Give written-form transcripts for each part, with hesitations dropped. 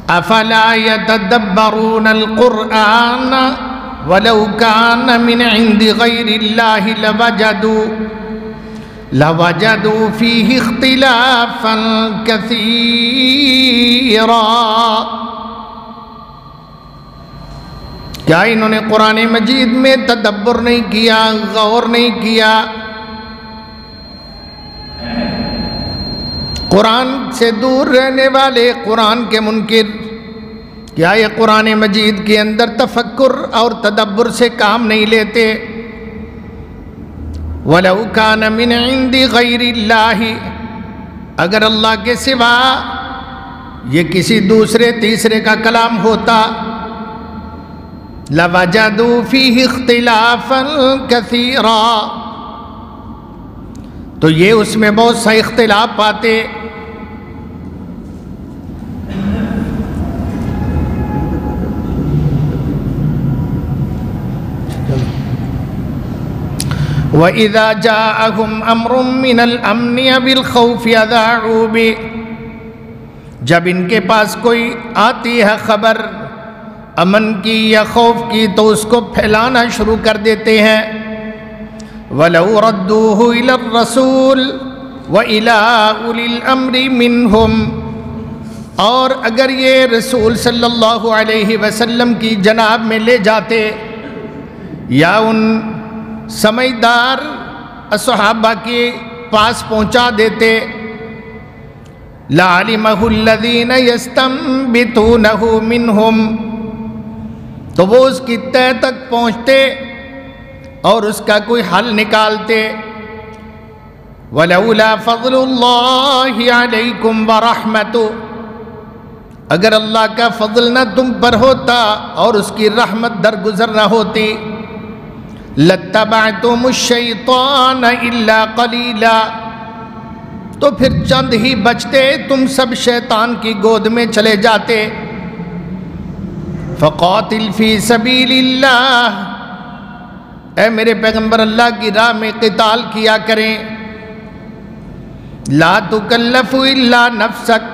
افلا يتدبرون القرآن ولو كان من عند غير الله لوجدوا فيه اختلافا كثيرا۔ کیا انہوں نے قرآن مجید میں تدبر نہیں کیا، غور نہیں کیا؟ قرآن سے دور رہنے والے، قرآن کے منکر، کیا یہ قرآن مجید کے اندر تفکر اور تدبر سے کام نہیں لیتے؟ وَلَوْ كَانَ مِنْ عِنْدِ غَيْرِ اللَّهِ، اگر اللہ کے سوا یہ کسی دوسرے تیسرے کا کلام ہوتا، لَوَجَدُوا فِيهِ اخْتِلَافًا كَثِيرًا، تو یہ اس میں بہت سا اختلاف پاتے۔ وَإِذَا جَاءَهُمْ أَمْرٌ مِّنَ الْأَمْنِ بِالْخَوْفِ أَذَاعُوا بِهِ، جب ان کے پاس کوئی آتی ہے خبر امن کی یا خوف کی تو اس کو پھیلانا شروع کر دیتے ہیں۔ وَلَوْ رَدُّوهُ إِلَى الرَّسُولِ وَإِلَىٰ أُولِي الْأَمْرِ مِنْهُمْ، اور اگر یہ رسول صلی اللہ علیہ وسلم کی جناب میں لے جاتے یا ان سمجھدار صحابہ کے پاس پہنچا دیتے، لَعَلِمَهُ الَّذِينَ يَسْتَنبِطُونَهُ مِنْهُمْ، تو وہ اس کی تہ تک پہنچتے اور اس کا کوئی حل نکالتے۔ وَلَوْلَا فَضْلُ اللَّهِ عَلَيْكُمْ وَرَحْمَتُهُ، اگر اللہ کا فضل نہ تم پر ہوتا اور اس کی رحمت درگزر نہ ہوتی، لَاتَّبَعْتُمُ الشَّيْطَانَ إِلَّا قَلِيلًا، تو پھر چند ہی بچتے تم سب شیطان کی گود میں چلے جاتے۔ فَقَاتِلْ فِي سَبِيلِ اللَّهِ، اے میرے پیغمبر اللہ کی راہ میں قتال کیا کریں۔ لَا تُكَلَّفُ إِلَّا نَفْسَكَ،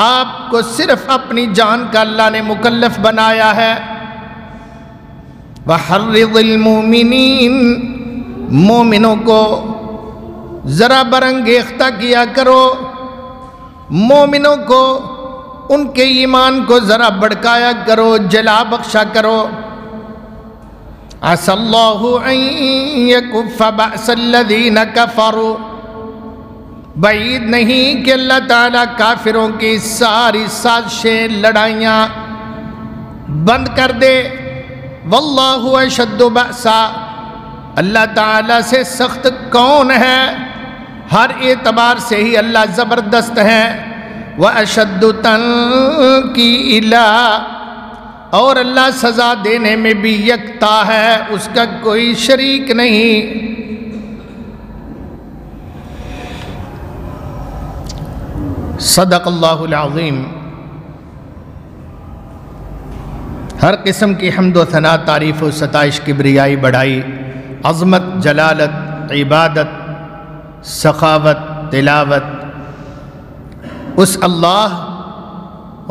آپ کو صرف اپنی جان کا اللہ نے مکلف بنایا ہے۔ وَحَرِّضِ الْمُؤْمِنِينَ، مومنوں کو ذرا برانگیختہ کیا کرو، مومنوں کو ان کے ایمان کو ذرا بڑھکایا کرو، جلا بخشا کرو۔ عَسَى اللَّهُ أَن يَكُفَّ بَأْسَ الَّذِينَ كَفَرُوا، بعید نہیں کہ اللہ تعالیٰ کافروں کی ساری سازشیں، لڑائیاں بند کر دے۔ وَاللَّهُ أَشَدُّ بَأْسًا، اللہ تعالیٰ سے سخت کون ہے؟ ہر اعتبار سے ہی اللہ زبردست ہے۔ وَأَشَدُّ تَنْكِيلًا، اور اللہ سزا دینے میں بھی یکتا ہے، اس کا کوئی شریک نہیں۔ صدق اللہ العظیم۔ ہر قسم کی حمد و ثنا، تعریف و ستائش، کبریائی، بڑائی، عظمت، جلالت، عبادت، سخاوت، تلاوت اس اللہ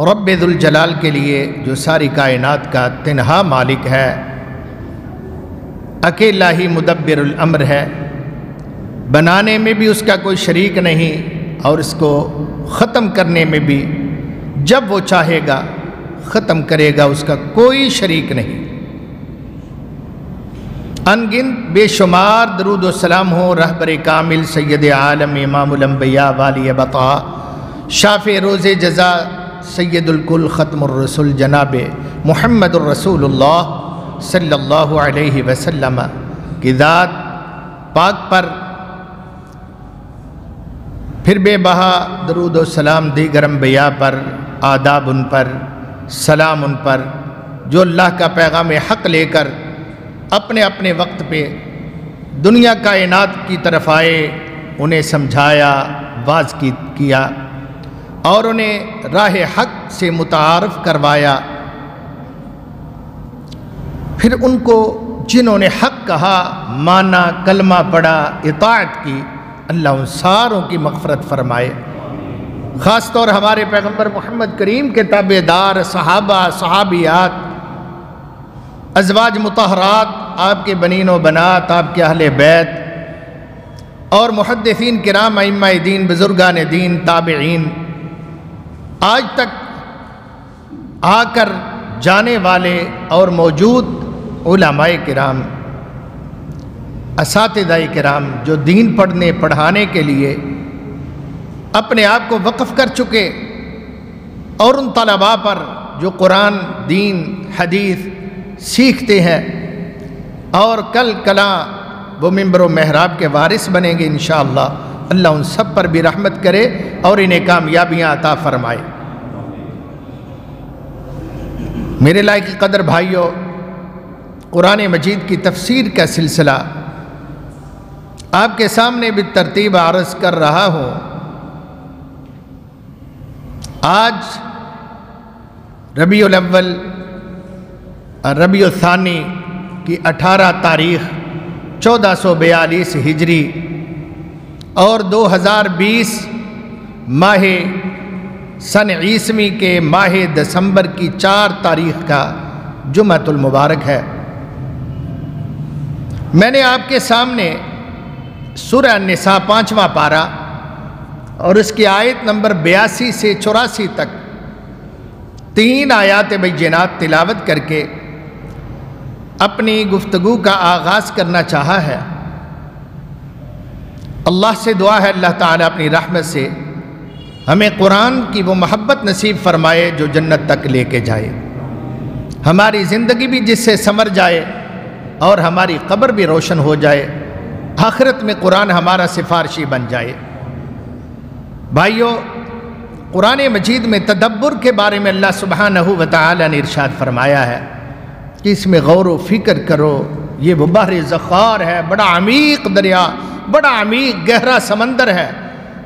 رب ذوالجلال کے لیے جو ساری کائنات کا تنہا مالک ہے، اکیلا ہی مدبر الامر ہے، بنانے میں بھی اس کا کوئی شریک نہیں، اور اس کو ختم کرنے میں بھی جب وہ چاہے گا ختم کرے گا، اس کا کوئی شریک نہیں۔ ان گنت بے شمار درود و سلام ہو رہبر کامل سید عالم امام الانبیاء والی بقا شافع روز جزا سید الکل ختم الرسول جناب محمد الرسول اللہ صلی اللہ علیہ وسلم کی ذات پاک پر، پھر بے بہا درود و سلام دیگر انبیاء پر، آداب ان پر، سلام ان پر جو اللہ کا پیغام حق لے کر اپنے اپنے وقت پہ دنیا کائنات کی طرف آئے، انہیں سمجھایا، واعظ کیا اور انہیں راہ حق سے متعارف کروایا۔ پھر ان کو جنہوں نے حق کہا، مانا، کلمہ پڑھا، اطاعت کی، اللہ ان ساروں کی مغفرت فرمائے۔ خاص طور ہمارے پیغمبر محمد کریم کے تابع دار صحابہ، صحابیات، ازواج مطہرات، آپ کے بنین و بنات، آپ کے اہل بیت اور محدثین کرام، ائمہ دین، بزرگان دین، تابعین، آج تک آ کر جانے والے اور موجود علماء کرام، اساتذہ کرام جو دین پڑھنے پڑھانے کے لیے اپنے آپ کو وقف کر چکے، اور ان طلباء پر جو قرآن، دین، حدیث سیکھتے ہیں اور کل کلاں وہ منبر و محراب کے وارث بنیں گے انشاءاللہ، اللہ ان سب پر بھی رحمت کرے اور انہیں کامیابیاں عطا فرمائے۔ میرے لائق قدر بھائیوں، قرآن مجید کی تفسیر کا سلسلہ آپ کے سامنے بالترتیب عرض کر رہا ہوں۔ آج ربیع الاول اور ربیع الثانی کی 18 تاریخ 1442 ہجری اور 2020 ماہ سن عیسوی کے ماہ دسمبر کی 4 تاریخ کا جمعۃ المبارک ہے۔ میں نے آپ کے سامنے سورہ النساء 5واں پارہ اور اس کی آیت نمبر 82 سے 84 تک 3 آیات بینات تلاوت کر کے اپنی گفتگو کا آغاز کرنا چاہا ہے۔ اللہ سے دعا ہے اللہ تعالیٰ اپنی رحمت سے ہمیں قرآن کی وہ محبت نصیب فرمائے جو جنت تک لے کے جائے، ہماری زندگی بھی جس سے سنور جائے اور ہماری قبر بھی روشن ہو جائے، آخرت میں قرآن ہمارا سفارشی بن جائے۔ بھائیو، قرآن مجید میں تدبر کے بارے میں اللہ سبحانہ و تعالی نے ارشاد فرمایا ہے کہ اس میں غور و فکر کرو، یہ وہ بحر ذخار ہے، بڑا عمیق دریا، بڑا عمیق گہرا سمندر ہے،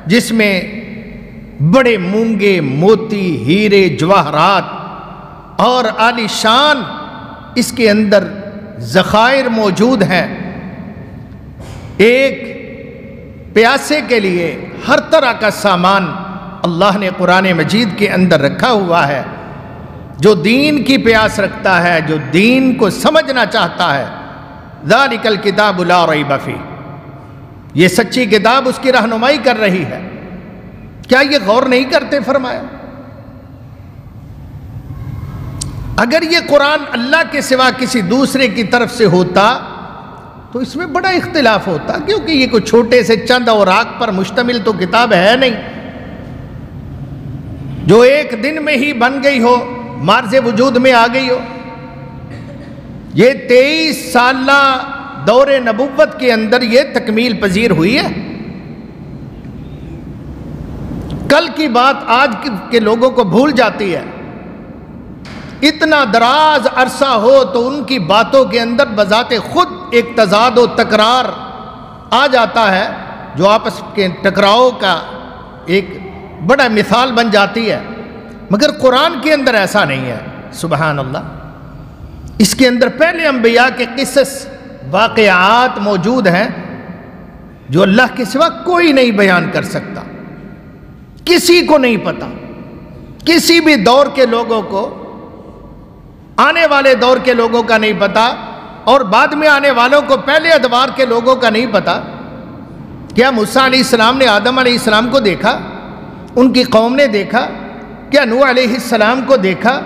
جس میں بڑے مونگے، موتی، ہیرے، جواہرات اور عالی شان اس کے اندر ذخائر موجود ہیں۔ ایک پیاسے کے لیے ہر طرح کا سامان اللہ نے قرآن مجید کے اندر رکھا ہوا ہے۔ جو دین کی پیاس رکھتا ہے، جو دین کو سمجھنا چاہتا ہے، ذالک الکتاب لا ریب فیہ، یہ سچی کتاب اس کی رہنمائی کر رہی ہے۔ کیا یہ غور نہیں کرتے؟ فرمایا اگر یہ قرآن اللہ کے سوا کسی دوسرے کی طرف سے ہوتا تو اس میں بڑا اختلاف ہوتا، کیونکہ یہ کوئی چھوٹے سے چند اوراق پر مشتمل تو کتاب ہے نہیں جو ایک دن میں ہی بن گئی ہو، مارز وجود میں آ گئی ہو۔ یہ 23 سالہ دور نبوت کے اندر یہ تکمیل پذیر ہوئی ہے۔ کل کی بات آج کے لوگوں کو بھول جاتی ہے۔ اتنا دراز عرصہ ہو تو ان کی باتوں کے اندر بذات خود ایک تضاد و تکرار آ جاتا ہے جو آپس کے ٹکراؤ کا ایک بڑا مثال بن جاتی ہے، مگر قرآن کے اندر ایسا نہیں ہے۔ سبحان اللہ، اس کے اندر پہلے انبیاء کے قصص، واقعات موجود ہیں جو اللہ کے سوا کوئی نہیں بیان کر سکتا، کسی کو نہیں پتا، کسی بھی دور کے لوگوں کو، آنے والے دور کے لوگوں کا نہیں پتا، اور بعد میں آنے والوں کو پہلے ادوار کے لوگوں کا نہیں پتا۔ کیا موسیٰ علیہ السلام نے آدم علیہ السلام کو دیکھا؟ ان کی قوم نے دیکھا؟ کیا نوح علیہ السلام کو دیکھا؟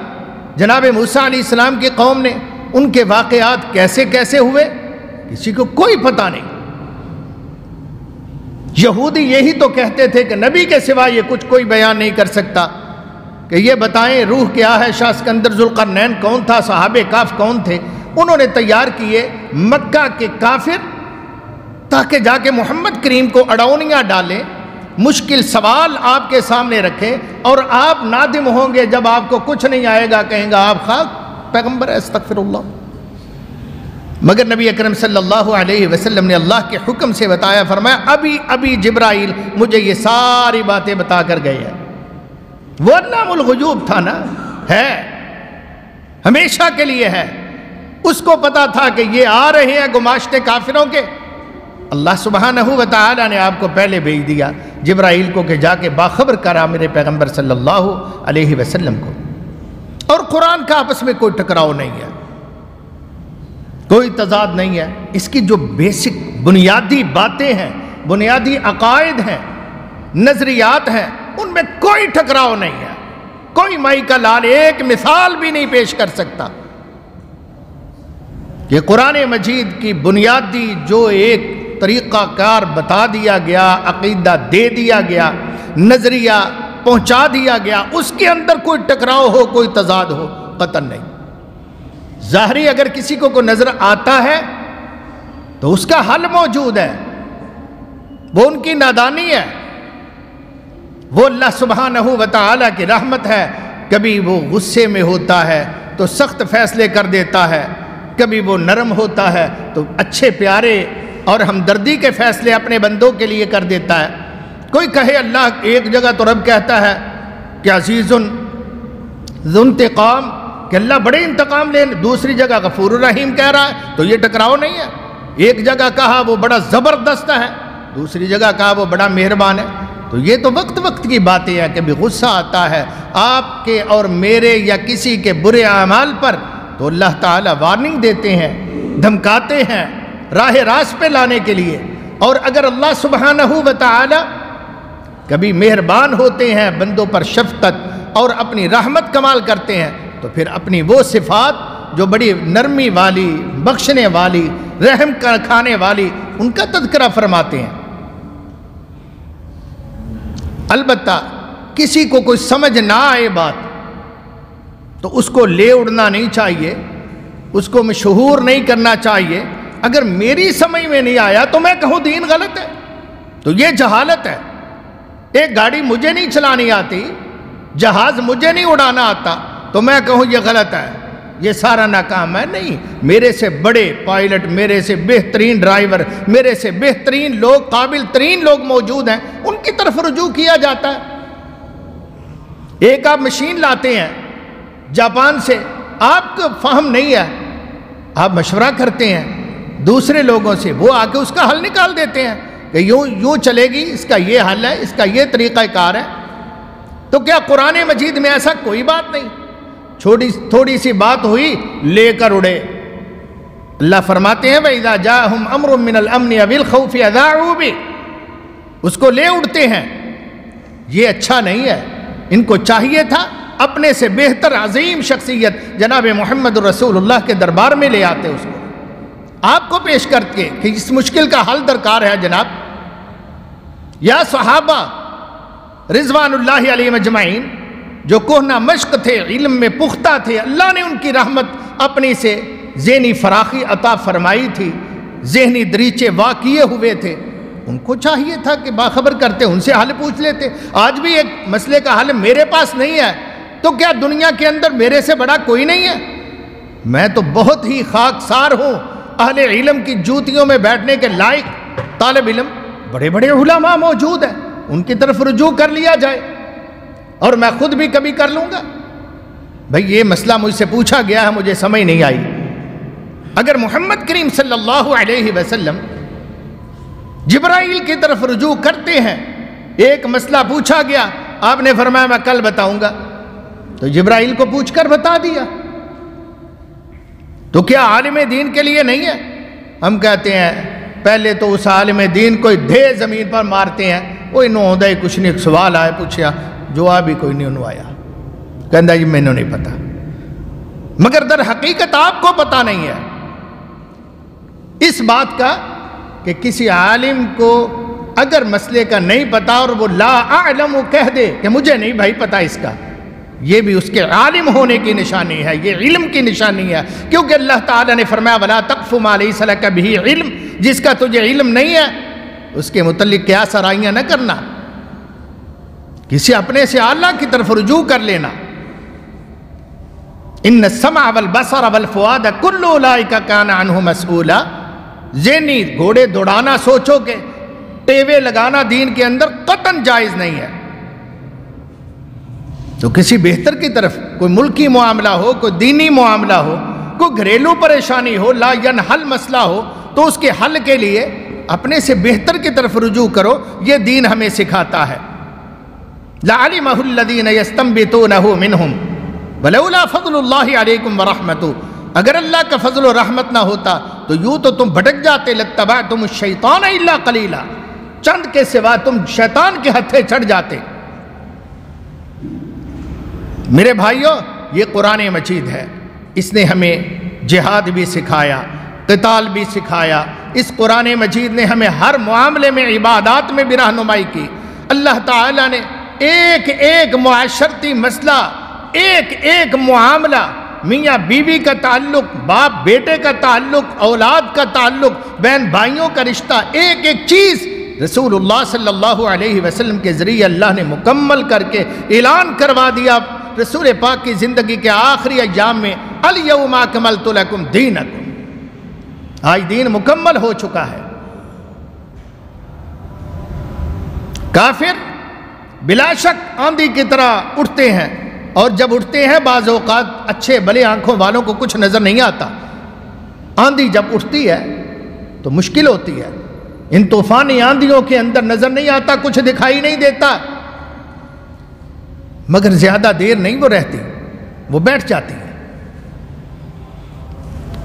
جناب موسیٰ علیہ السلام کی قوم نے ان کے واقعات کیسے کیسے ہوئے؟ کسی کو کوئی پتہ نہیں۔ یہودی یہی تو کہتے تھے کہ نبی کے سوا یہ کچھ کوئی بیان نہیں کر سکتا، کہ یہ بتائیں روح کیا ہے، شاہ اسکندر ذوالقرنین کون تھا، صحابہ کاف کون تھے۔ انہوں نے تیار کیے مکہ کے کافر تاکہ جا کے محمد کریم کو اڑاؤنیاں ڈالیں، مشکل سوال آپ کے سامنے رکھیں، اور آپ نادم ہوں گے جب آپ کو کچھ نہیں آئے گا، کہیں گا آپ خاک پیغمبر استغفر اللہ۔ مگر نبی اکرم صلی اللہ علیہ وسلم نے اللہ کے حکم سے بتایا، فرمایا ابھی جبرائیل مجھے یہ ساری باتیں بتا کر گئے ہیں۔ وہ علام الغیوب تھا نا، ہے ہمیشہ کے لیے ہے، اس کو پتا تھا کہ یہ آ رہے ہیں گماشتے کافروں کے۔ اللہ سبحانہ و تعالی نے آپ کو پہلے بھیج دیا، جبرائیل کو کہ جا کے باخبر کرا میرے پیغمبر صلی اللہ علیہ وسلم کو۔ اور قرآن کا آپس میں کوئی ٹکراؤ نہیں ہے، کوئی تضاد نہیں ہے۔ اس کی جو بیسک بنیادی باتیں ہیں، بنیادی عقائد ہیں، نظریات ہیں، ان میں کوئی ٹکراؤ نہیں ہے۔ کوئی مائی کا لال ایک مثال بھی نہیں پیش کر سکتا۔ یہ قرآن مجید کی بنیادی جو ایک طریقہ کار بتا دیا گیا، عقیدہ دے دیا گیا، نظریہ پہنچا دیا گیا، اس کے اندر کوئی ٹکراؤ ہو، کوئی تضاد ہو، قطعاً نہیں۔ ظاہری اگر کسی کو کوئی نظر آتا ہے تو اس کا حل موجود ہے، وہ ان کی نادانی ہے، وہ اللہ سبحانہ و تعالیٰ کی رحمت ہے۔ کبھی وہ غصے میں ہوتا ہے تو سخت فیصلے کر دیتا ہے، کبھی وہ نرم ہوتا ہے تو اچھے پیارے اور ہمدردی کے فیصلے اپنے بندوں کے لیے کر دیتا ہے۔ کوئی کہے اللہ، ایک جگہ تو رب کہتا ہے کہ عزیز ذو انتقام، کہ اللہ بڑے انتقام لے، دوسری جگہ غفور الرحیم کہہ رہا ہے، تو یہ ٹکراؤ نہیں ہے۔ ایک جگہ کہا وہ بڑا زبردست ہے، دوسری جگہ کہا وہ بڑا مہربان ہے، تو یہ تو وقت وقت کی باتیں ہیں۔ کبھی غصہ آتا ہے آپ کے اور میرے یا کسی کے برے اعمال پر تو اللہ تعالیٰ وارننگ دیتے ہیں، دھمکاتے ہیں راہ راست پہ لانے کے لیے۔ اور اگر اللہ سبحانہ و تعالیٰ کبھی مہربان ہوتے ہیں، بندوں پر شفقت اور اپنی رحمت کمال کرتے ہیں، تو پھر اپنی وہ صفات جو بڑی نرمی والی، بخشنے والی، رحم کھانے والی، ان کا تذکرہ فرماتے ہیں۔ البتہ کسی کو کوئی سمجھ نہ آئے بات تو اس کو لے اڑنا نہیں چاہیے، اس کو مشہور نہیں کرنا چاہیے۔ اگر میری سمجھ میں نہیں آیا تو میں کہوں دین غلط ہے، تو یہ جہالت ہے۔ ایک گاڑی مجھے نہیں چلانی آتی، جہاز مجھے نہیں اڑانا آتا، تو میں کہوں یہ غلط ہے، یہ سارا ناکام ہے۔ نہیں، میرے سے بڑے پائلٹ، میرے سے بہترین ڈرائیور، میرے سے بہترین لوگ، قابل ترین لوگ موجود ہیں، ان کی طرف رجوع کیا جاتا ہے۔ ایک آپ مشین لاتے ہیں جاپان سے، آپ کو فہم نہیں ہے، آپ مشورہ کرتے ہیں دوسرے لوگوں سے، وہ آ کے اس کا حل نکال دیتے ہیں کہ یوں چلے گی، اس کا یہ حل ہے، اس کا یہ طریقہ کار ہے۔ تو کیا قرآن مجید میں ایسا کوئی بات نہیں؟ تھوڑی سی بات ہوئی لے کر اڑے۔ اللہ فرماتے ہیں وَإِذَا جَاءَهُمْ أَمْرٌ مِّنَ الْأَمْنِ وَالْخَوْفِ أَذَاعُوا بِهِ، اس کو لے اڑتے ہیں۔ یہ اچھا نہیں ہے۔ ان کو چاہیے تھا اپنے سے بہتر عظیم شخصیت جناب محمد رسول اللہ کے دربار میں لے آتے، اس کو آپ کو پیش کر کے کہ اس مشکل کا حل درکار ہے جناب۔ یا صحابہ رضوان اللہ علیہم اجمعین جو کہنہ مشق تھے، علم میں پختہ تھے، اللہ نے ان کی رحمت اپنی سے ذہنی فراخی عطا فرمائی تھی، ذہنی دریچے واقعے ہوئے تھے، ان کو چاہیے تھا کہ باخبر کرتے، ان سے حل پوچھ لیتے۔ آج بھی ایک مسئلے کا حل میرے پاس نہیں ہے تو کیا دنیا کے اندر میرے سے بڑا کوئی نہیں ہے؟ میں تو بہت ہی خاکسار ہوں، اہل علم کی جوتیوں میں بیٹھنے کے لائق طالب علم بڑے بڑے علماء موجود ہیں، ان کی طرف رجوع کر لیا جائے، اور میں خود بھی کبھی کر لوں گا۔ بھئی یہ مسئلہ مجھ سے پوچھا گیا ہے، مجھے سمجھ نہیں آئی۔ اگر محمد کریم صلی اللہ علیہ وسلم جبرائیل کی طرف رجوع کرتے ہیں، ایک مسئلہ پوچھا گیا، آپ نے فرمایا میں کل بتاؤں گا، تو جبرائیل کو پوچھ کر بتا دیا، تو کیا عالم دین کے لیے نہیں ہے؟ ہم کہتے ہیں پہلے تو اس عالم دین کو دھے زمین پر مارتے ہیں، وہ انہوں ہوتا ہی کچھ نہیں، سوال آئے پوچھا، جواب ہی کوئی نہیں انہوں آیا، کہندہ جی میں نے نہیں پتا۔ مگر در حقیقت آپ کو پتا نہیں ہے اس بات کا کہ کسی عالم کو اگر مسئلے کا نہیں پتا اور وہ لا اعلم کہہ دے کہ مجھے نہیں بھائی پتا اس کا، یہ بھی اس کے عالم ہونے کی نشانی ہے، یہ علم کی نشانی ہے، کیونکہ اللہ تعالیٰ نے فرمایا وَلَا تَقْفُ مَا لَيْسَ لَكَ بِهِ علم، جس کا تجھے علم نہیں ہے اس کے متعلق قیاس آرائیاں نہ کرنا، کسی اپنے سے اللہ کی طرف رجوع کر لینا۔ ان السمع والبصر والفؤاد کل اولئک کان عنہ مسئولا، ذہنی گھوڑے دوڑانا، سوچو کہ ٹیوے لگانا دین کے اندر قطعاً جائز نہیں ہے۔ تو کسی بہتر کی طرف کوئی ملکی معاملہ ہو، کوئی دینی معاملہ ہو، کوئی گھریلو پریشانی ہو، لا ینحل مسئلہ ہو، تو اس کے حل کے لیے اپنے سے بہتر کی طرف رجوع کرو، یہ دین ہمیں سکھاتا ہے۔ لَعَلِمَهُ الَّذِينَ يَسْتَنبِطُونَهُ مِنْهُمْ وَلَوْلَا فَضْلُ اللَّهِ عَلَيْكُمْ وَرَحْمَتُهُ، اگر اللہ کا فضل و رحمت نہ ہوتا تو یوں تو تم بھٹک جاتے، لَاتَّبَعْتُمُ الشَّيْطَانَ إِلَّا قَلِيلًا، چند کے سوا تم شیطان کے ہتھے چڑھ جاتے۔ میرے بھائیوں، یہ قرآن مجید ہے، اس نے ہمیں جہاد بھی سکھایا، قتال بھی سکھایا۔ اس قرآن مجید نے ہمیں ہر معاملے میں، عبادات میں بھی رہنمائی کی۔ اللہ تعالیٰ نے ایک ایک معاشرتی مسئلہ، ایک ایک معاملہ، میاں بیوی کا تعلق، باپ بیٹے کا تعلق، اولاد کا تعلق، بہن بھائیوں کا رشتہ، ایک ایک چیز رسول اللہ صلی اللہ علیہ وسلم کے ذریعے اللہ نے مکمل کر کے اعلان کروا دیا۔ رسول پاک کی زندگی کے آخری ایام میں الیوم اکملت لکم دینکم، آج دین مکمل ہو چکا ہے۔ کافر بلا شک آندھی کی طرح اٹھتے ہیں، اور جب اٹھتے ہیں بعض اوقات اچھے بھلے آنکھوں والوں کو کچھ نظر نہیں آتا۔ آندھی جب اٹھتی ہے تو مشکل ہوتی ہے، ان طوفانی آندھیوں کے اندر نظر نہیں آتا، کچھ دکھائی نہیں دیتا، مگر زیادہ دیر نہیں وہ رہتی، وہ بیٹھ جاتی ہے۔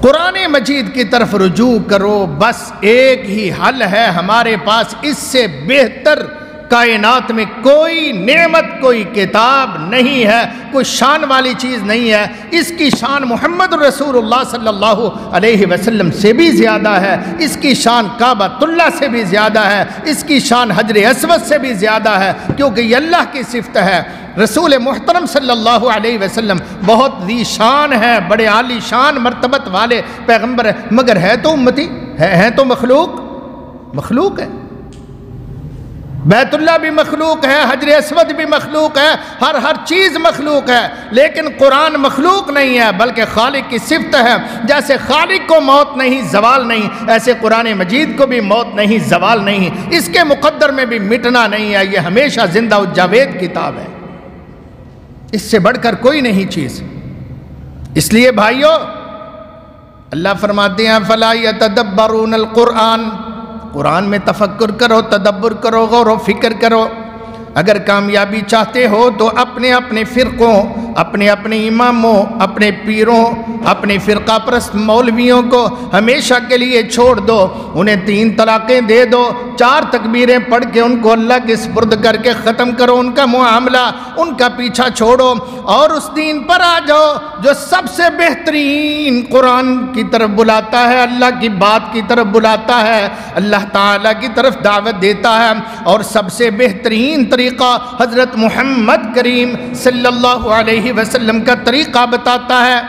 قرآن مجید کی طرف رجوع کرو، بس ایک ہی حل ہے ہمارے پاس، اس سے بہتر کائنات میں کوئی نعمت، کوئی کتاب نہیں ہے، کوئی شان والی چیز نہیں ہے۔ اس کی شان محمد رسول اللہ صلی اللہ علیہ وسلم سے بھی زیادہ ہے، اس کی شان کعبۃ اللہ سے بھی زیادہ ہے، اس کی شان حجر اسود سے بھی زیادہ ہے، کیونکہ یہ اللہ کی صفت ہے۔ رسول محترم صلی اللہ علیہ وسلم بہت ذی شان ہے، بڑے عالی شان مرتبت والے پیغمبر ہے، مگر ہے تو امتی، ہے تو مخلوق ہے۔ بیت اللہ بھی مخلوق ہے، حجر اسود بھی مخلوق ہے، ہر چیز مخلوق ہے، لیکن قرآن مخلوق نہیں ہے بلکہ خالق کی صفت ہے۔ جیسے خالق کو موت نہیں، زوال نہیں، ایسے قرآن مجید کو بھی موت نہیں، زوال نہیں، اس کے مقدر میں بھی مٹنا نہیں ہے، یہ ہمیشہ زندہ و جاوید کتاب ہے، اس سے بڑھ کر کوئی نہیں چیز۔ اس لیے بھائیو، اللہ فرماتے ہیں فَلَا يَتَدَبَّرُونَ الْقُرْآنَ، قرآن میں تفکر کرو، تدبر کرو، غور و فکر کرو۔ اگر کامیابی چاہتے ہو تو اپنے اپنے فرقوں، اپنے اپنے اماموں، اپنے پیروں، اپنے فرقہ پرست مولویوں کو ہمیشہ کے لیے چھوڑ دو، انہیں 3 طلاقیں دے دو، 4 تکبیریں پڑھ کے ان کو اللہ کے سپرد کر کے ختم کرو ان کا معاملہ، ان کا پیچھا چھوڑو، اور اس دین پر آ جاؤ جو سب سے بہترین قرآن کی طرف بلاتا ہے، اللہ کی بات کی طرف بلاتا ہے، اللہ تعالیٰ کی طرف دعوت دیتا ہے، اور سب سے بہترین طریقہ حضرت محمد کریم صلی اللہ علیہ وسلم کا طریقہ بتاتا ہے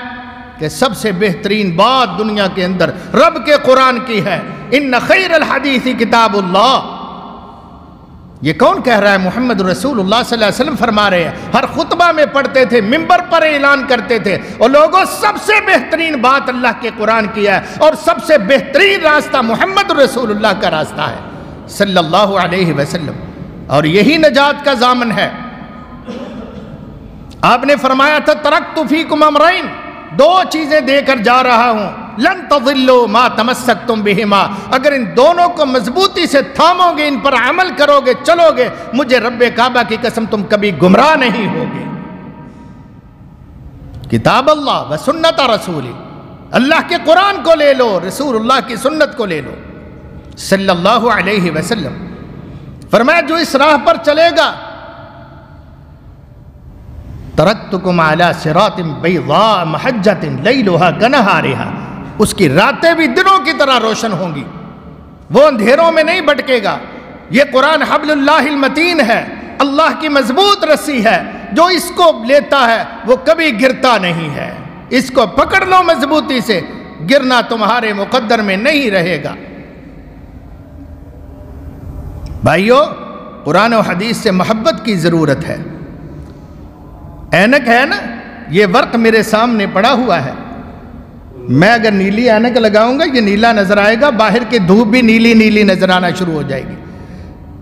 کہ سب سے بہترین بات دنیا کے اندر رب کے قرآن کی ہے۔ ان خیر الحدیث کتاب اللہ، یہ کون کہہ رہا ہے؟ محمد رسول اللہ صلی اللہ علیہ وسلم فرما رہے ہیں، ہر خطبہ میں پڑھتے تھے، منبر پر اعلان کرتے تھے، اور لوگوں سب سے بہترین بات اللہ کے قرآن کی ہے، اور سب سے بہترین راستہ محمد رسول اللہ کا راستہ ہے صلی اللہ علیہ وسلم، اور یہی نجات کا ضامن ہے۔ آپ نے فرمایا تھا ترکت فیکم امرین، 2 چیزیں دے کر جا رہا ہوں، لن تضلوا ما تمسکتم بہما، اگر ان دونوں کو مضبوطی سے تھامو گے، ان پر عمل کرو گے، چلو گے، مجھے رب کعبہ کی قسم تم کبھی گمراہ نہیں ہوگے۔ کتاب اللہ و سنت رسولی، اللہ کے قرآن کو لے لو، رسول اللہ کی سنت کو لے لو صلی اللہ علیہ وسلم۔ فرمایا جو اس راہ پر چلے گا، ترکتکم علی صراط بیضاء محجۃ لیلھا کنہارھا، اس کی راتیں بھی دنوں کی طرح روشن ہوں گی، وہ اندھیروں میں نہیں بھٹکے گا۔ یہ قرآن حبل اللہ المتین ہے، اللہ کی مضبوط رسی ہے، جو اس کو لیتا ہے وہ کبھی گرتا نہیں ہے، اس کو پکڑ لو مضبوطی سے، گرنا تمہارے مقدر میں نہیں رہے گا۔ بھائیو، قرآن و حدیث سے محبت کی ضرورت ہے۔ اینک ہے نا، یہ ورق میرے سامنے پڑا ہوا ہے، میں اگر نیلی اینک لگاؤں گا یہ نیلا نظر آئے گا، باہر کی دھوپ بھی نیلی نیلی نظر آنا شروع ہو جائے گی۔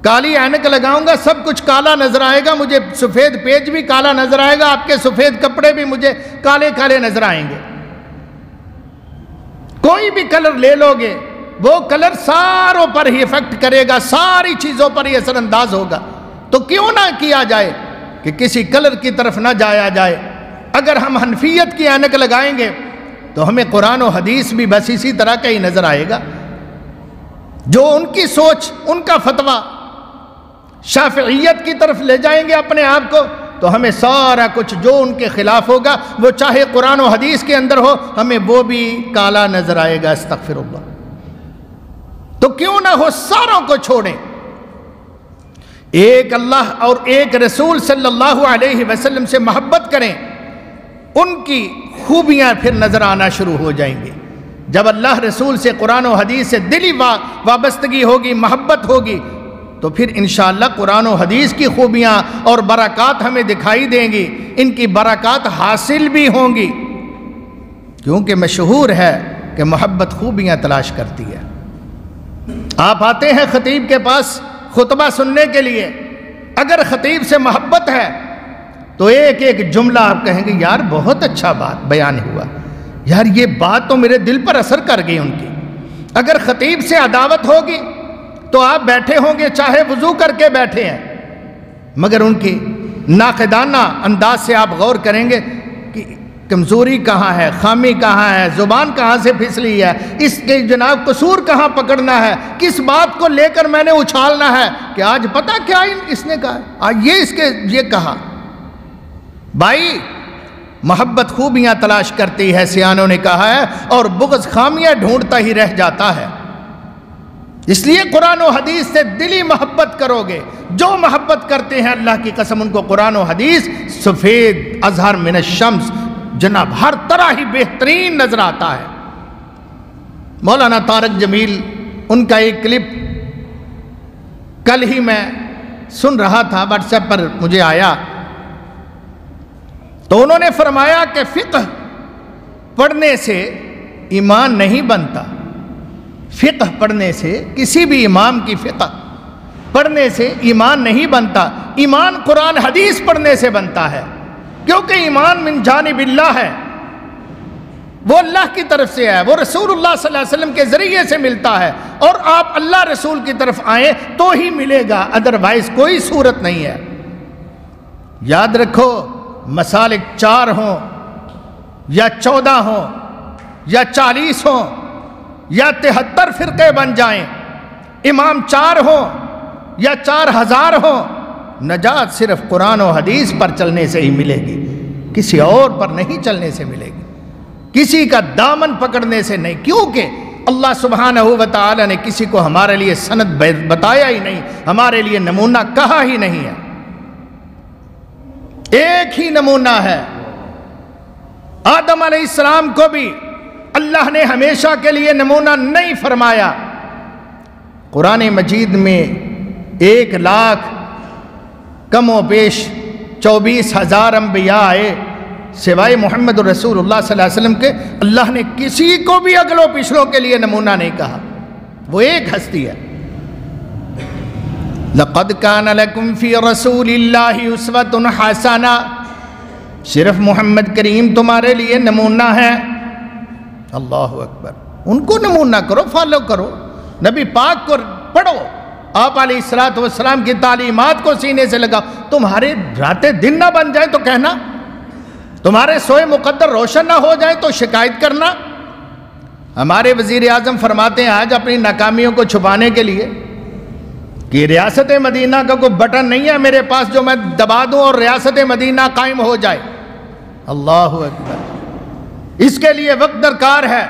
کالی اینک لگاؤں گا سب کچھ کالا نظر آئے گا، مجھے سفید پیج بھی کالا نظر آئے گا، آپ کے سفید کپڑے بھی مجھے کالے کالے نظر آئیں گے۔ کوئی بھی کلر لے لو گے، وہ کلر ساروں پر ہی افیکٹ کرے گا، ساری چیزوں پر ہی اثر انداز ہوگا، تو کیوں نہ کیا جائے کہ کسی کلر کی طرف نہ جایا جائے۔ اگر ہم حنفیت کی اینک لگائیں گے تو ہمیں قرآن و حدیث بھی بس اسی طرح کا ہی نظر آئے گا۔ جو ان کی سوچ، ان کا فتویٰ شافعیت کی طرف لے جائیں گے اپنے آپ کو، تو ہمیں سارا کچھ جو ان کے خلاف ہوگا، وہ چاہے قرآن و حدیث کے اندر ہو، ہمیں وہ بھی کالا نظر آئے گا، استغفر اللہ۔ تو کیوں نہ ہو ساروں کو چھوڑیں، ایک اللہ اور ایک رسول صلی اللہ علیہ وسلم سے محبت کریں، ان کی خوبیاں پھر نظر آنا شروع ہو جائیں گی۔ جب اللہ رسول سے، قرآن و حدیث سے دلی وابستگی ہوگی، محبت ہوگی، تو پھر انشاءاللہ قرآن و حدیث کی خوبیاں اور برکات ہمیں دکھائی دیں گی، ان کی برکات حاصل بھی ہوں گی، کیونکہ مشہور ہے کہ محبت خوبیاں تلاش کرتی ہے۔ آپ آتے ہیں خطیب کے پاس خطبہ سننے کے لیے، اگر خطیب سے محبت ہے تو ایک ایک جملہ آپ کہیں گے یار بہت اچھا بات بیان ہوا، یار یہ بات تو میرے دل پر اثر کر گئی ان کی۔ اگر خطیب سے عداوت ہوگی تو آپ بیٹھے ہوں گے، چاہے وضو کر کے بیٹھے ہیں، مگر ان کی ناقدانہ انداز سے آپ غور کریں گے کہ کمزوری کہاں ہے، خامی کہاں ہے، زبان کہاں سے پھسلی ہے، اس کے جناب قصور کہاں پکڑنا ہے، کس بات کو لے کر میں نے اچھالنا ہے کہ آج پتہ کیا اس نے کہا، آج یہ کہا۔ بھائی محبت خوبیاں تلاش کرتی ہے، سیانوں نے کہا ہے، اور بغض خامیاں ڈھونڈتا ہی رہ جاتا ہے۔ اس لیے قرآن و حدیث سے دلی محبت کرو گے، جو محبت کرتے ہیں اللہ کی قسم ان کو قرآن و حدیث سفید ازہر من الشمس جناب ہر طرح ہی بہترین نظر آتا ہے۔ مولانا طارق جمیل ان کا ایک کلپ کل ہی میں سن رہا تھا، واٹس ایپ پر مجھے آیا، تو انہوں نے فرمایا کہ فقہ پڑھنے سے ایمان نہیں بنتا، فقہ پڑھنے سے، کسی بھی امام کی فقہ پڑھنے سے ایمان نہیں بنتا، ایمان قرآن حدیث پڑھنے سے بنتا ہے، کیونکہ ایمان من جانب اللہ ہے، وہ اللہ کی طرف سے ہے، وہ رسول اللہ صلی اللہ علیہ وسلم کے ذریعے سے ملتا ہے، اور آپ اللہ رسول کی طرف آئیں تو ہی ملے گا، ادروائز کوئی صورت نہیں ہے۔ یاد رکھو، مسالک 4 ہوں یا 14 ہوں یا 40 ہوں یا 73 فرقے بن جائیں، امام 4 ہوں یا 4000 ہوں، نجات صرف قرآن و حدیث پر چلنے سے ہی ملے گی، کسی اور پر نہیں چلنے سے ملے گی، کسی کا دامن پکڑنے سے نہیں، کیونکہ اللہ سبحانہ و تعالی نے کسی کو ہمارے لیے سند بتایا ہی نہیں، ہمارے لیے نمونہ کہا ہی نہیں ہے، ایک ہی نمونہ ہے۔ آدم علیہ السلام کو بھی اللہ نے ہمیشہ کے لیے نمونہ نہیں فرمایا، قرآن مجید میں 1,00,000 کم و بیش 24,000 انبیاء آئے، سوائے محمد رسول اللہ صلی اللہ علیہ وسلم کے اللہ نے کسی کو بھی اگلوں پچھلوں کے لیے نمونہ نہیں کہا، وہ ایک ہستی ہے۔ لَقَدْ كَانَ لَكُمْ فِي رَسُولِ اللَّهِ أُسْوَةٌ حَسَنَةٌ، صرف محمد کریم تمہارے لیے نمونہ ہے۔ اللہ اکبر، ان کو نمونہ کرو، فالو کرو، نبی پاک کو پڑھو، آپ علیہ السلام کی تعلیمات کو سینے سے لگاؤ، تمہارے راتیں دن نہ بن جائیں تو کہنا، تمہارے سوئے مقدر روشن نہ ہو جائیں تو شکایت کرنا۔ ہمارے وزیر اعظم فرماتے ہیں آج اپنی ناکامیوں کو چھپانے کے لیے کہ ریاست مدینہ کا کوئی بٹن نہیں ہے میرے پاس جو میں دبا دوں اور ریاست مدینہ قائم ہو جائے۔ اللہ اکبر، اس کے لیے وقت درکار ہے۔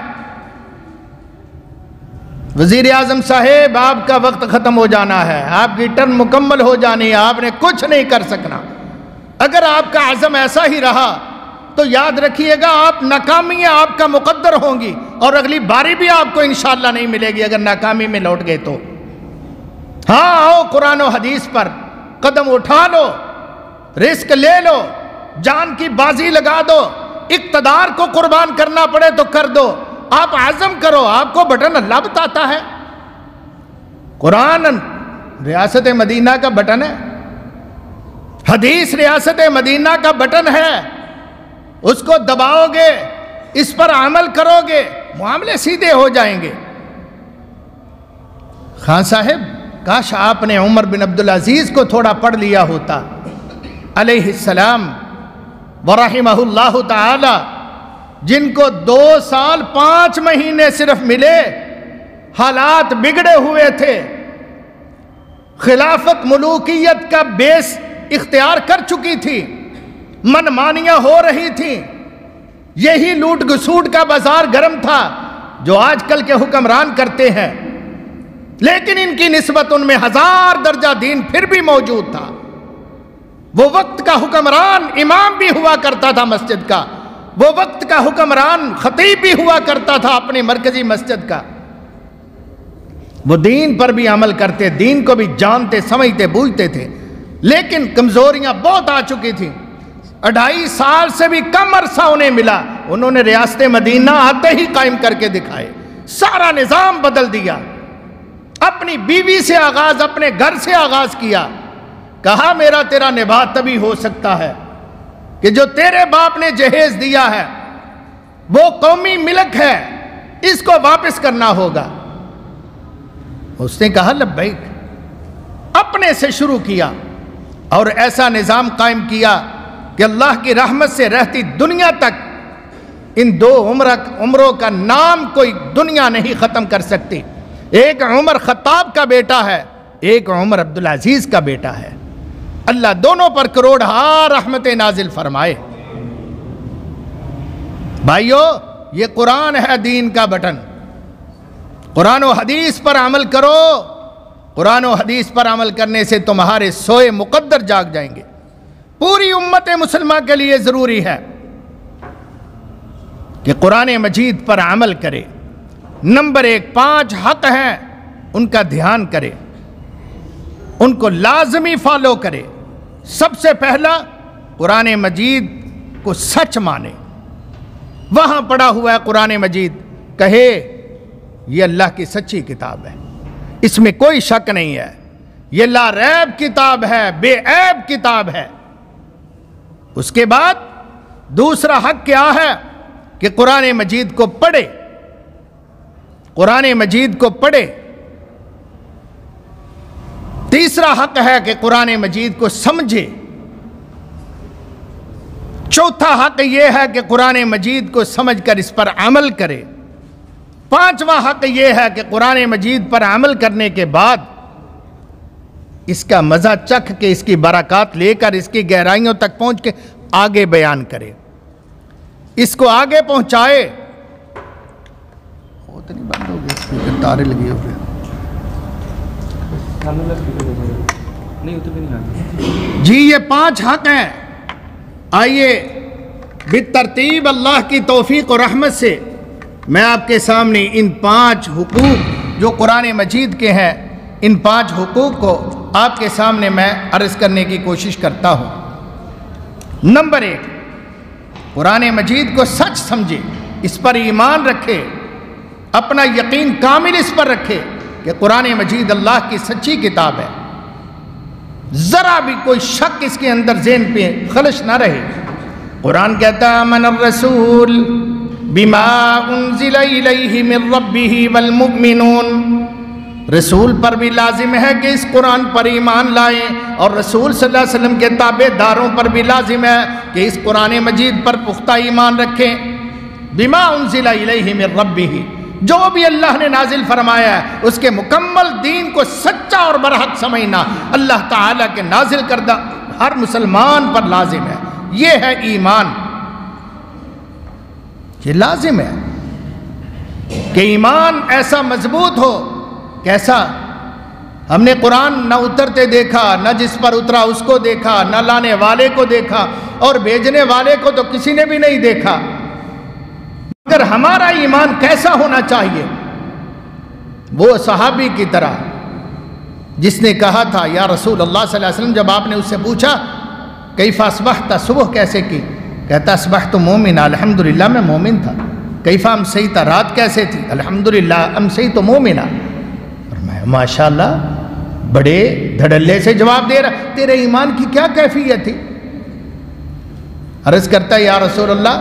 وزیر اعظم صاحب، آپ کا وقت ختم ہو جانا ہے، آپ کی ٹرم مکمل ہو جانی ہے، آپ نے کچھ نہیں کر سکنا۔ اگر آپ کا عزم ایسا ہی رہا تو یاد رکھیے گا آپ ناکامیاں آپ کا مقدر ہوں گی، اور اگلی باری بھی آپ کو انشاءاللہ نہیں ملے گی اگر ناکامی میں لوٹ گئے تو۔ ہاں آؤ قرآن و حدیث پر قدم اٹھا لو، رزق لے لو، جان کی بازی لگا دو، اقتدار کو قربان کرنا پڑے تو کر دو، آپ عزم کرو، آپ کو بٹن اللہ بتاتا ہے۔ قرآن ریاست مدینہ کا بٹن ہے، حدیث ریاست مدینہ کا بٹن ہے، اس کو دباؤ گے، اس پر عمل کرو گے، معاملے سیدھے ہو جائیں گے۔ خان صاحب کاش آپ نے عمر بن عبدالعزیز کو تھوڑا پڑھ لیا ہوتا علیہ السلام ورحمہ اللہ تعالی، جن کو 2 سال 5 مہینے صرف ملے، حالات بگڑے ہوئے تھے، خلافت ملوکیت کا بیس اختیار کر چکی تھی، منمانیاں ہو رہی تھیں، یہی لوٹ گسوٹ کا بازار گرم تھا جو آج کل کے حکمران کرتے ہیں، لیکن ان کی نسبت ان میں 1000 درجہ دین پھر بھی موجود تھا۔ وہ وقت کا حکمران امام بھی ہوا کرتا تھا مسجد کا، وہ وقت کا حکمران خطیب بھی ہوا کرتا تھا اپنی مرکزی مسجد کا، وہ دین پر بھی عمل کرتے، دین کو بھی جانتے سمجھتے بوجھتے تھے، لیکن کمزوریاں بہت آ چکی تھیں۔ 2.5 سال سے بھی کم عرصہ انہیں ملا، انہوں نے ریاست مدینہ آتے ہی قائم کر کے دکھائے، سارا نظام بدل دیا، اپنی بیوی سے آغاز، اپنے گھر سے آغاز کیا، کہا میرا تیرا نباہ تبھی ہو سکتا ہے کہ جو تیرے باپ نے جہیز دیا ہے وہ قومی ملک ہے، اس کو واپس کرنا ہوگا۔ اس نے کہا لبیک، اپنے سے شروع کیا اور ایسا نظام قائم کیا کہ اللہ کی رحمت سے رہتی دنیا تک ان 2 عمروں کا نام کوئی دنیا نہیں ختم کر سکتی۔ ایک عمر خطاب کا بیٹا ہے، ایک عمر عبدالعزیز کا بیٹا ہے، اللہ دونوں پر کروڑہا رحمت نازل فرمائے۔ بھائیو، یہ قرآن ہے دین کا بٹن، قرآن و حدیث پر عمل کرو، قرآن و حدیث پر عمل کرنے سے تمہارے سوئے مقدر جاگ جائیں گے۔ پوری امت مسلمہ کے لیے ضروری ہے کہ قرآن مجید پر عمل کرے۔ نمبر 1، 5 حق ہیں، ان کا دھیان کرے، ان کو لازمی فالو کرے۔ سب سے پہلا، قرآن مجید کو سچ مانے، وہاں پڑھا ہوا ہے قرآن مجید، کہے یہ اللہ کی سچی کتاب ہے، اس میں کوئی شک نہیں ہے، یہ لا ریب کتاب ہے، بے عیب کتاب ہے۔ اس کے بعد دوسرا حق کیا ہے کہ قرآن مجید کو پڑھے، قرآن مجید کو پڑھے۔ تیسرا حق ہے کہ قرآن مجید کو سمجھے۔ چوتھا حق یہ ہے کہ قرآن مجید کو سمجھ کر اس پر عمل کرے۔ 5واں حق یہ ہے کہ قرآن مجید پر عمل کرنے کے بعد اس کا مزہ چکھ کے، اس کی برکات لے کر، اس کی گہرائیوں تک پہنچ کے آگے بیان کرے، اس کو آگے پہنچائے۔ اتنی بند ہو گئی، اسپیکر تارے لگے ہوئے۔ جی یہ 5 حق ہیں۔ آئیے بالترتیب اللہ کی توفیق و رحمت سے میں آپ کے سامنے ان 5 حقوق جو قرآن مجید کے ہیں، ان 5 حقوق کو آپ کے سامنے میں عرض کرنے کی کوشش کرتا ہوں۔ نمبر 1، قرآن مجید کو سچ سمجھے، اس پر ایمان رکھے، اپنا یقین کامل اس پر رکھے کہ قرآن مجید اللہ کی سچی کتاب ہے، ذرا بھی کوئی شک اس کے اندر ذہن پہ خلش نہ رہے۔ قرآن کہتا ہے آمن الرسول بما انزل الیہ من ربہ والمؤمنون، رسول پر بھی لازم ہے کہ اس قرآن پر ایمان لائیں، اور رسول صلی اللہ علیہ وسلم کے تابع داروں پر بھی لازم ہے کہ اس قرآن مجید پر پختہ ایمان رکھیں۔ بما انزل الیہ من ربہ، جو بھی اللہ نے نازل فرمایا ہے اس کے مکمل دین کو سچا اور برحق سمجھنا اللہ تعالیٰ کے نازل کردہ ہر مسلمان پر لازم ہے۔ یہ ہے ایمان، یہ لازم ہے کہ ایمان ایسا مضبوط ہو۔ کیسا؟ ہم نے قرآن نہ اترتے دیکھا، نہ جس پر اترا اس کو دیکھا، نہ لانے والے کو دیکھا، اور بھیجنے والے کو تو کسی نے بھی نہیں دیکھا، مگر ہمارا ایمان کیسا ہونا چاہیے؟ وہ صحابی کی طرح جس نے کہا تھا یا رسول اللہ صلی اللہ علیہ وسلم، جب آپ نے اس سے پوچھا کیف اصبحت، صبح کیسے کی؟ کہتا اصبحت مومن، الحمدللہ میں مومن تھا۔ کیف امسیت، رات کیسے تھی؟ الحمدللہ امسیت مومنا۔ ماشاءاللہ بڑے دھڑلے سے جواب دے رہا، تیرے ایمان کی کیا کیفیت تھی؟ عرض کرتا ہے یا رسول اللہ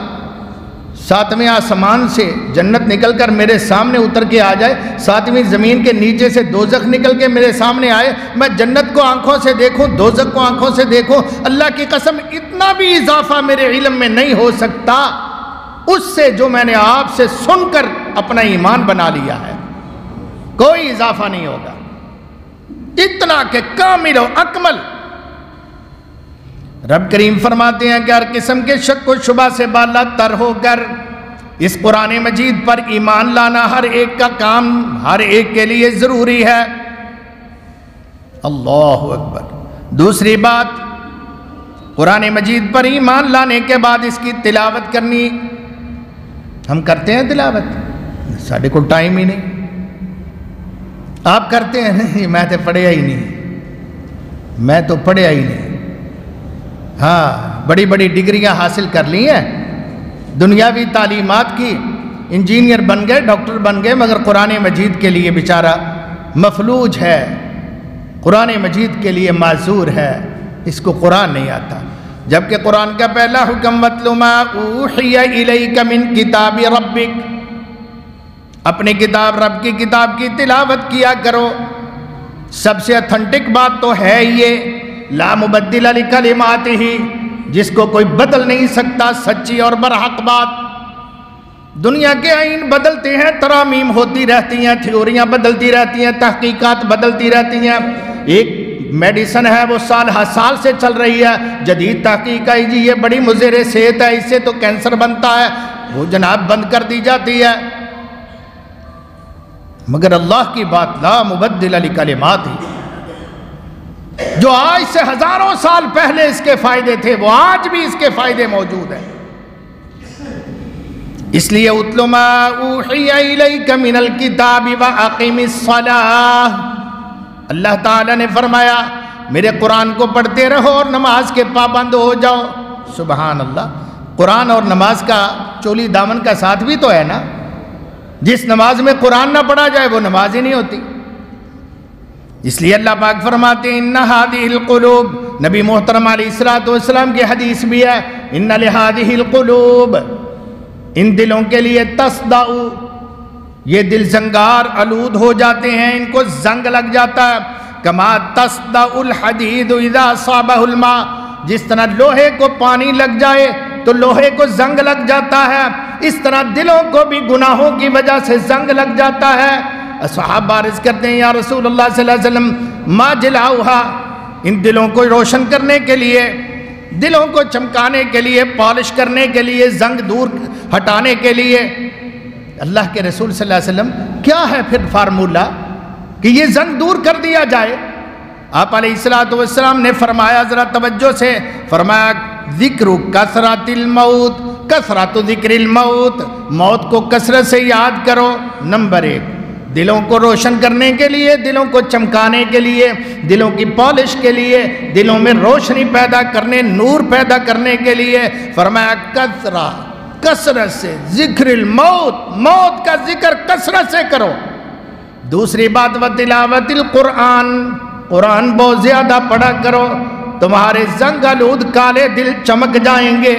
7ویں آسمان سے جنت نکل کر میرے سامنے اتر کے آ جائے، 7ویں زمین کے نیچے سے دوزخ نکل کے میرے سامنے آئے، میں جنت کو آنکھوں سے دیکھوں، دوزخ کو آنکھوں سے دیکھوں، اللہ کی قسم اتنا بھی اضافہ میرے علم میں نہیں ہو سکتا اس سے جو میں نے آپ سے سن کر اپنا ایمان بنا لیا ہے، کوئی اضافہ نہیں ہوگا، اتنا کہ کامل و اکمل۔ رب کریم فرماتے ہیں کہ ہر قسم کے شک و شبہ سے بالا تر ہو کر اس قرآن مجید پر ایمان لانا ہر ایک کا کام، ہر ایک کے لیے ضروری ہے۔ اللہ اکبر۔ دوسری بات، قرآن مجید پر ایمان لانے کے بعد اس کی تلاوت کرنی۔ ہم کرتے ہیں تلاوت؟ ساڑھے کو ٹائم ہی نہیں۔ آپ کرتے ہیں؟ نہیں، میں تو پڑھیا ہی نہیں۔ ہاں، بڑی بڑی ڈگریاں حاصل کر لی ہیں، دنیاوی تعلیمات کی، انجینئر بن گئے، ڈاکٹر بن گئے، مگر قرآن مجید کے لیے بیچارہ مفلوج ہے، قرآن مجید کے لیے معذور ہے، اس کو قرآن نہیں آتا۔ جبکہ قرآن کا پہلا حکم وَاتْلُ مَا أُوحِيَ إِلَيْكَ مِنْ كِتَابِ رَبِّكَ، اپنی کتاب رب کی کتاب کی تلاوت کیا کرو۔ سب سے اتھنٹک بات تو ہے یہ لا مبدل لکلماتہ، جس کو کوئی بدل نہیں سکتا، سچی اور برحق بات۔ دنیا کے آئین بدلتے ہیں، ترامیم ہوتی رہتی ہیں، تھیوریاں بدلتی رہتی ہیں، تحقیقات بدلتی رہتی ہیں۔ ایک میڈیسن ہے وہ سال ہر سال سے چل رہی ہے، جدید تحقیق آئی جی یہ بڑی مضر صحت ہے، اس سے تو کینسر بنتا ہے، وہ جناب بند کر دی جاتی ہے۔ مگر اللہ کی بات لا مبدل لکلماتہ، جو آج سے ہزاروں سال پہلے اس کے فائدے تھے وہ آج بھی اس کے فائدے موجود ہیں۔ اس لیے اتل ما اوحی الیک من الکتاب واقم الصلاۃ، اللہ تعالیٰ نے فرمایا میرے قرآن کو پڑھتے رہو اور نماز کے پابند ہو جاؤ۔ سبحان اللہ، قرآن اور نماز کا چولی دامن کا ساتھ بھی تو ہے نا، جس نماز میں قرآن نہ پڑھا جائے وہ نماز ہی نہیں ہوتی۔ اس لیے اللہ پاک فرماتے ہیں ان هذه القلوب، نبی محترم علیہ الصلوۃ والسلام کی حدیث بھی ہے، ان لهذه القلوب، ان دلوں کے لیے تصدع، یہ دل زنگار آلود ہو جاتے ہیں، ان کو زنگ لگ جاتا ہے، کما تصدع الحدید اذا اصابه الماء، جس طرح لوہے کو پانی لگ جائے تو لوہے کو زنگ لگ جاتا ہے، اس طرح دلوں کو بھی گناہوں کی وجہ سے زنگ لگ جاتا ہے۔ صحابہ عرض کرتے ہیں یا رسول اللہ صلی اللہ علیہ وسلم ما جلاؤہا، ان دلوں کو روشن کرنے کے لیے، دلوں کو چمکانے کے لیے، پالش کرنے کے لیے، زنگ دور ہٹانے کے لیے اللہ کے رسول صلی اللہ علیہ وسلم کیا ہے پھر فارمولہ کہ یہ زنگ دور کر دیا جائے؟ آپ علیہ الصلوۃ والسلام نے فرمایا، ذرا توجہ سے فرمایا، ذکر کثرت الموت، کثرت ذکر الموت، موت کو کثرت سے یاد کرو۔ نمبر 1، دلوں کو روشن کرنے کے لیے، دلوں کو چمکانے کے لیے، دلوں کی پالش کے لیے، دلوں میں روشنی پیدا کرنے، نور پیدا کرنے کے لیے فرمایا کثرت سے ذکر الموت، موت کا ذکر کثرت سے کرو۔ دوسری بات وتلاوت القرآن، قرآن بہت زیادہ پڑھا کرو، تمہارے زنگ آلود کالے دل چمک جائیں گے۔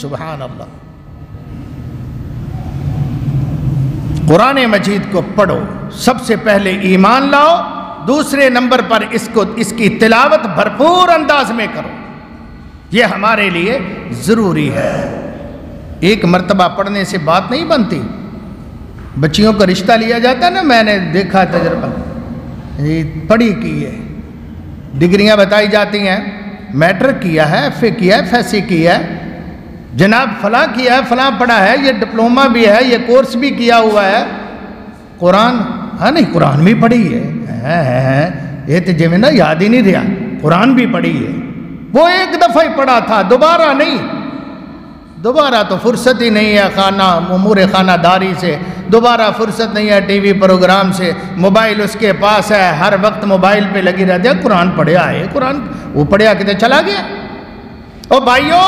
سبحان اللہ۔ قرآن مجید کو پڑھو، سب سے پہلے ایمان لاؤ، دوسرے نمبر پر اس کی تلاوت بھرپور انداز میں کرو، یہ ہمارے لیے ضروری ہے۔ ایک مرتبہ پڑھنے سے بات نہیں بنتی، بچیوں کا رشتہ لیا جاتا ہے نا، میں نے دیکھا تجربہ، پڑھی کی ہے، ڈگریاں بتائی جاتی ہیں، میٹرک کیا ہے، ایف اے کیا ہے، ایف ایس سی کیا ہے، جناب فلاں کیا ہے، فلاں پڑھا ہے، یہ ڈپلومہ بھی ہے، یہ کورس بھی کیا ہوا ہے، قرآن ہاں نہیں قرآن بھی پڑھی ہے، یہ تو جو نا یاد ہی نہیں رہا، قرآن بھی پڑھی ہے، وہ ایک دفعہ ہی پڑھا تھا، دوبارہ نہیں، دوبارہ تو فرصت ہی نہیں ہے، امور خانہ داری سے دوبارہ فرصت نہیں ہے، ٹی وی پروگرام سے، موبائل اس کے پاس ہے، ہر وقت موبائل پہ لگی رہتے ہیں، قرآن پڑھیا ہے، قرآن وہ پڑھیا کتے چلا گیا۔ اور بھائیو،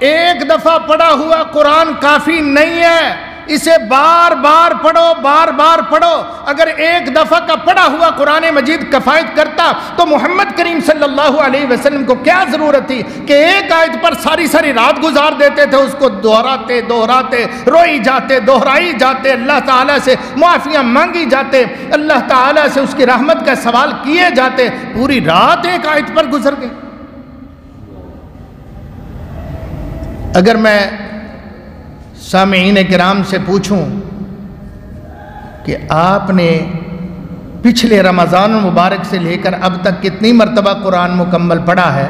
ایک دفعہ پڑھا ہوا قرآن کافی نہیں ہے، اسے بار بار پڑھو، بار بار پڑھو۔ اگر ایک دفعہ کا پڑھا ہوا قرآن مجید کفایت کرتا تو محمد کریم صلی اللہ علیہ وسلم کو کیا ضرورت تھی کہ ایک آیت پر ساری ساری رات گزار دیتے تھے، اس کو دہراتے دہراتے روئی جاتے، دہرائی جاتے، اللہ تعالیٰ سے معافیاں مانگی جاتے، اللہ تعالیٰ سے اس کی رحمت کا سوال کیے جاتے، پوری رات ایک آیت پر گزر گئی۔ اگر میں سامعین کرام سے پوچھوں کہ آپ نے پچھلے رمضان المبارک سے لے کر اب تک کتنی مرتبہ قرآن مکمل پڑھا ہے،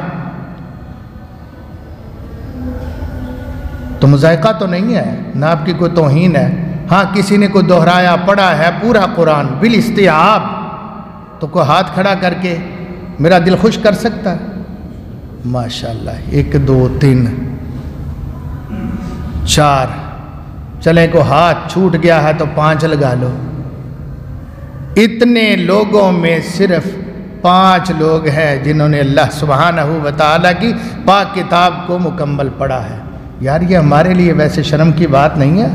تو مذائقہ تو نہیں ہے، نہ آپ کی کوئی توہین ہے۔ ہاں کسی نے کوئی دہرایا پڑھا ہے پورا قرآن بالاستیعاب، تو کوئی ہاتھ کھڑا کر کے میرا دل خوش کر سکتا ہے؟ ماشاءاللہ، 1 2 3 4، چلیں کو ہاتھ چھوٹ گیا ہے تو 5 لگا لو۔ اتنے لوگوں میں صرف 5 لوگ ہیں جنہوں نے اللہ سبحانہ و تعالیٰ کی پاک کتاب کو مکمل پڑھا ہے۔ یار یہ ہمارے لیے ویسے شرم کی بات نہیں ہے؟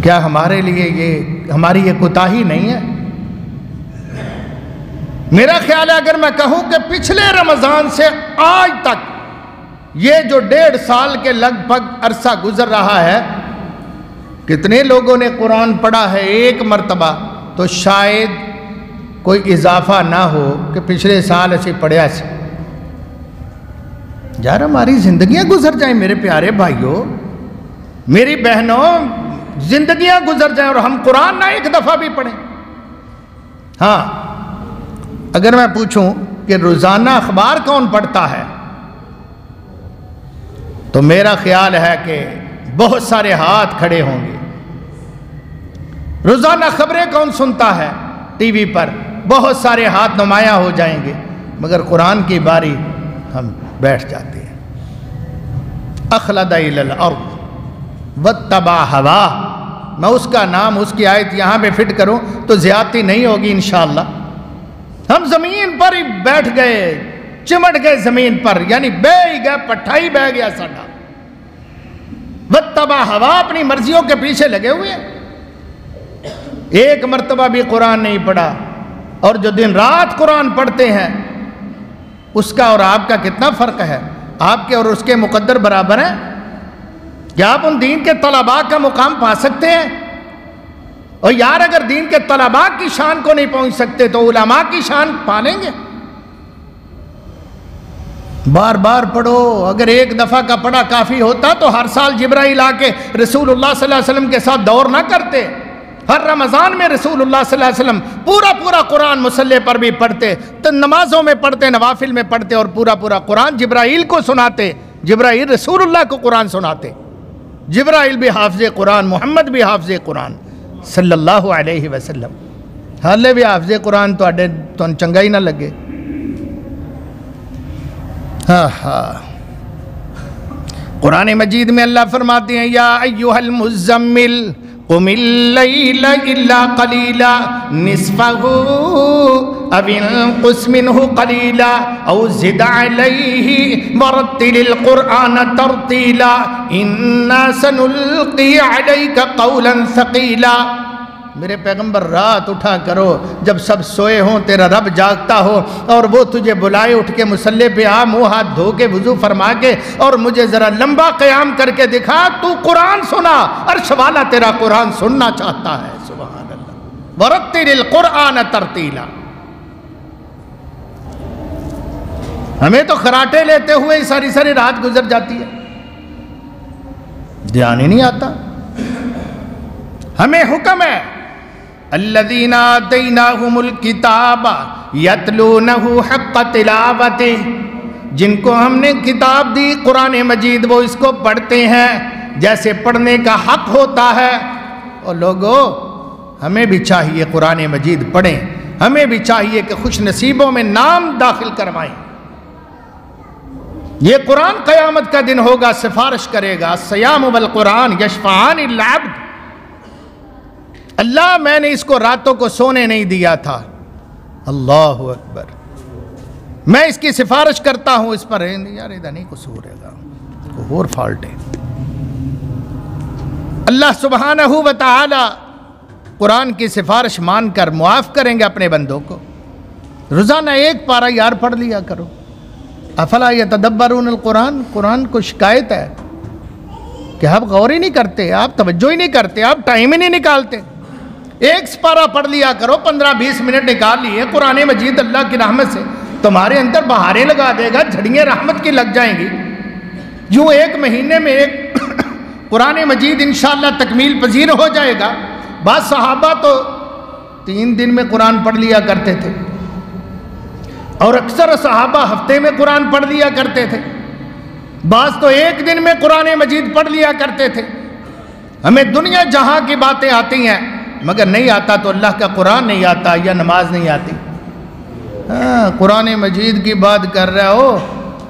کیا ہمارے لیے ہماری یہ کوتاہی نہیں ہے؟ میرا خیال ہے اگر میں کہوں کہ پچھلے رمضان سے آج تک یہ جو 1.5 سال کے لگ بھگ عرصہ گزر رہا ہے، کتنے لوگوں نے قرآن پڑھا ہے ایک مرتبہ، تو شاید کوئی اضافہ نہ ہو کہ پچھلے سال ایسے پڑھیا سے۔ یار ہماری زندگیاں گزر جائیں میرے پیارے بھائیوں، میری بہنوں، زندگیاں گزر جائیں اور ہم قرآن نہ ایک دفعہ بھی پڑھیں۔ ہاں اگر میں پوچھوں کہ روزانہ اخبار کون پڑھتا ہے، تو میرا خیال ہے کہ بہت سارے ہاتھ کھڑے ہوں گے۔ روزانہ خبریں کون سنتا ہے ٹی وی پر، بہت سارے ہاتھ نمایاں ہو جائیں گے، مگر قرآن کی باری ہم بیٹھ جاتے ہیں۔ اخلد الی الارض واتبع ہواہ، میں اس کا نام، اس کی آیت یہاں پہ فٹ کروں تو زیادتی نہیں ہوگی انشاءاللہ۔ ہم زمین پر ہی بیٹھ گئے، چمٹ گئے زمین پر، یعنی بہ ہی گئے، پٹھائی بہ گیا ساڈا۔ واتبع ہوا، اپنی مرضیوں کے پیچھے لگے ہوئے ہیں۔ ایک مرتبہ بھی قرآن نہیں پڑھا، اور جو دن رات قرآن پڑھتے ہیں اس کا اور آپ کا کتنا فرق ہے؟ آپ کے اور اس کے مقدر برابر ہیں؟ کیا آپ ان دین کے طلباء کا مقام پا سکتے ہیں؟ اور یار اگر دین کے طلباء کی شان کو نہیں پہنچ سکتے تو علماء کی شان پا لیں گے؟ بار بار پڑھو۔ اگر ایک دفعہ کا پڑھا کافی ہوتا تو ہر سال جبرائیل آ کے رسول اللہ صلی اللہ علیہ وسلم کے ساتھ دور نہ کرتے۔ ہر رمضان میں رسول اللہ صلی اللہ علیہ وسلم پورا قرآن مصلی پر بھی پڑھتے، تو نمازوں میں پڑھتے، نوافل میں پڑھتے، اور پورا قرآن جبرائیل کو سناتے۔ جبرائیل رسول اللہ کو قرآن سناتے۔ جبرائیل بھی حافظ قرآن، محمد بھی حافظ قرآن صلی اللہ علیہ وسلم۔ حالے بھی حافظ قرآن تو چنگا ہی نہ لگے۔ قرآن مجید میں اللہ فرماتے ہیں یا ایھا المزمل قم اللیل الا قلیلا نصفہ او انقص منہ قلیلا او زد علیہ ورتل القرآن ترتیلا انا سنلقی علیک قولا ثقیلا۔ میرے پیغمبر رات اٹھا کرو جب سب سوئے ہوں، تیرا رب جاگتا ہو، اور وہ تجھے بلائے اٹھ کے مصلی پہ آ، منہ ہاتھ دھو کے وضو فرما کے، اور مجھے ذرا لمبا قیام کر کے دکھا، تو قرآن سنا، عرش والا تیرا قرآن سننا چاہتا ہے۔ سبحان اللہ۔ ورتل القرآن ترتیلا۔ ہمیں تو خراٹے لیتے ہوئے ساری ساری رات گزر جاتی ہے، دھیان ہی نہیں آتا۔ ہمیں حکم ہے الذین آتیناہم الکتاب یتلونہ حق تلاوتہ، جن کو ہم نے کتاب دی قرآن مجید وہ اس کو پڑھتے ہیں جیسے پڑھنے کا حق ہوتا ہے۔ اور لوگو ہمیں بھی چاہیے قرآن مجید پڑھیں، ہمیں بھی چاہیے کہ خوش نصیبوں میں نام داخل کروائیں۔ یہ قرآن قیامت کا دن ہوگا، سفارش کرے گا۔ الصیام والقرآن یشفعان العبد، اللہ میں نے اس کو راتوں کو سونے نہیں دیا تھا، اللہ اکبر، میں اس کی سفارش کرتا ہوں اس پر۔ یار ادھر نہیں قصور ہے گا، کوئی اور فالٹ ہے۔ اللہ سبحانہ و تعالی قرآن کی سفارش مان کر معاف کریں گے اپنے بندوں کو۔ روزانہ ایک پارہ یار پڑھ لیا کرو۔ افلا یتدبرون القرآن، قرآن کو شکایت ہے کہ آپ غور ہی نہیں کرتے، آپ توجہ ہی نہیں کرتے، آپ ٹائم ہی نہیں نکالتے۔ ایک سپارہ پڑھ لیا کرو، 15-20 منٹ نکال لیے، قرآن مجید اللہ کی رحمت سے تمہارے اندر بہاریں لگا دے گا، جھڑیاں رحمت کی لگ جائیں گی۔ یوں ایک مہینے میں ایک قرآن مجید انشاءاللہ تکمیل پذیر ہو جائے گا۔ بعض صحابہ تو 3 دن میں قرآن پڑھ لیا کرتے تھے، اور اکثر صحابہ ہفتے میں قرآن پڑھ لیا کرتے تھے، بعض تو 1 دن میں قرآن مجید پڑھ لیا کرتے تھے۔ ہمیں دنیا جہاں کی باتیں آتی ہیں، مگر نہیں آتا تو اللہ کا قرآن نہیں آتا یا نماز نہیں آتی۔ ہاں، قرآن مجید کی بات کر رہا ہو،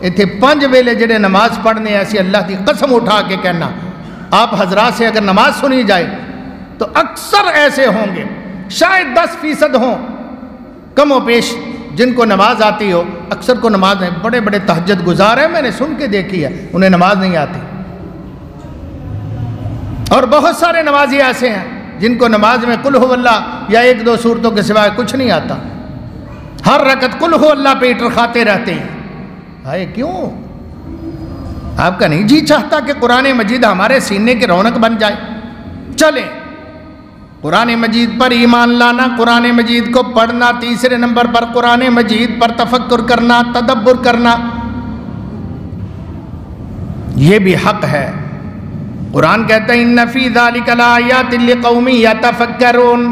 اتنے 5 ویلے جڑے نماز پڑھنے ایسی اللہ کی قسم اٹھا کے کہنا، آپ حضرات سے اگر نماز سنی جائے تو اکثر ایسے ہوں گے، شاید 10% ہوں کم و بیش جن کو نماز آتی ہو، اکثر کو نماز نہیں۔ بڑے بڑے تہجد گزار ہیں، میں نے سن کے دیکھی ہے، انہیں نماز نہیں آتی۔ اور بہت سارے نمازی ایسے ہیں جن کو نماز میں قل ہو اللہ یا 1-2 سورتوں کے سوائے کچھ نہیں آتا، ہر رکعت قل ہو اللہ پہ اٹر کھاتے رہتے ہیں۔ ہائے کیوں؟ آپ کا نہیں جی چاہتا کہ قرآن مجید ہمارے سینے کی رونق بن جائے؟ چلیں، قرآن مجید پر ایمان لانا، قرآن مجید کو پڑھنا، تیسرے نمبر پر قرآن مجید پر تفکر کرنا، تدبر کرنا، یہ بھی حق ہے۔ قرآن کہتا ہے ان فی ذالک لآیات لقوم یتفکرون،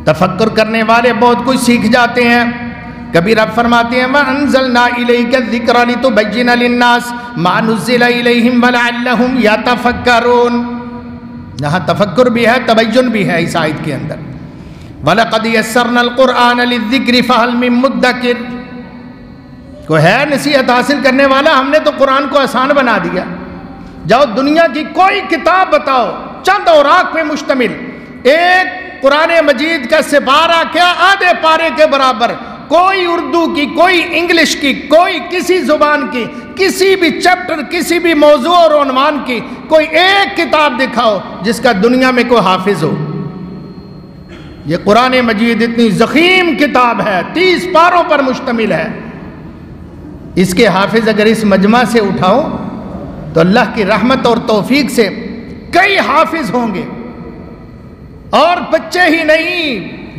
تفکر کرنے والے بہت کچھ سیکھ جاتے ہیں۔ کبھی رب فرماتے ہیں وَأَنزَلْنَا إِلَيْكَ الذِّكْرَ لِتُبَيِّنَ لِلنَّاسِ مَا نُزِّلَ إِلَيْهِمْ وَلَعَلَّهُمْ يَتَفَكَّرُونَ، یہاں تفکر بھی ہے، تبین بھی ہے اس آیت کے اندر۔ وَلَقَدْ يَسَّرْنَا الْقُرْآنَ لِلذِّكْرِ فَهَلْ مِن مُدَّكِرٍ، کوئی ہے نصیحت حاصل کرنے والا؟ ہم نے تو قرآن کو آسان بنا دیا۔ جاؤ دنیا کی کوئی کتاب بتاؤ چند اوراق پہ مشتمل، ایک قرآن مجید کا سپارہ کیا آدھے پارے کے برابر، کوئی اردو کی، کوئی انگلش کی، کوئی کسی زبان کی، کسی بھی چیپٹر، کسی بھی موضوع اور عنوان کی کوئی ایک کتاب دکھاؤ جس کا دنیا میں کوئی حافظ ہو۔ یہ قرآن مجید اتنی ضخیم کتاب ہے، 30 پاروں پر مشتمل ہے، اس کے حافظ اگر اس مجمع سے اٹھاؤ تو اللہ کی رحمت اور توفیق سے کئی حافظ ہوں گے، اور بچے ہی نہیں،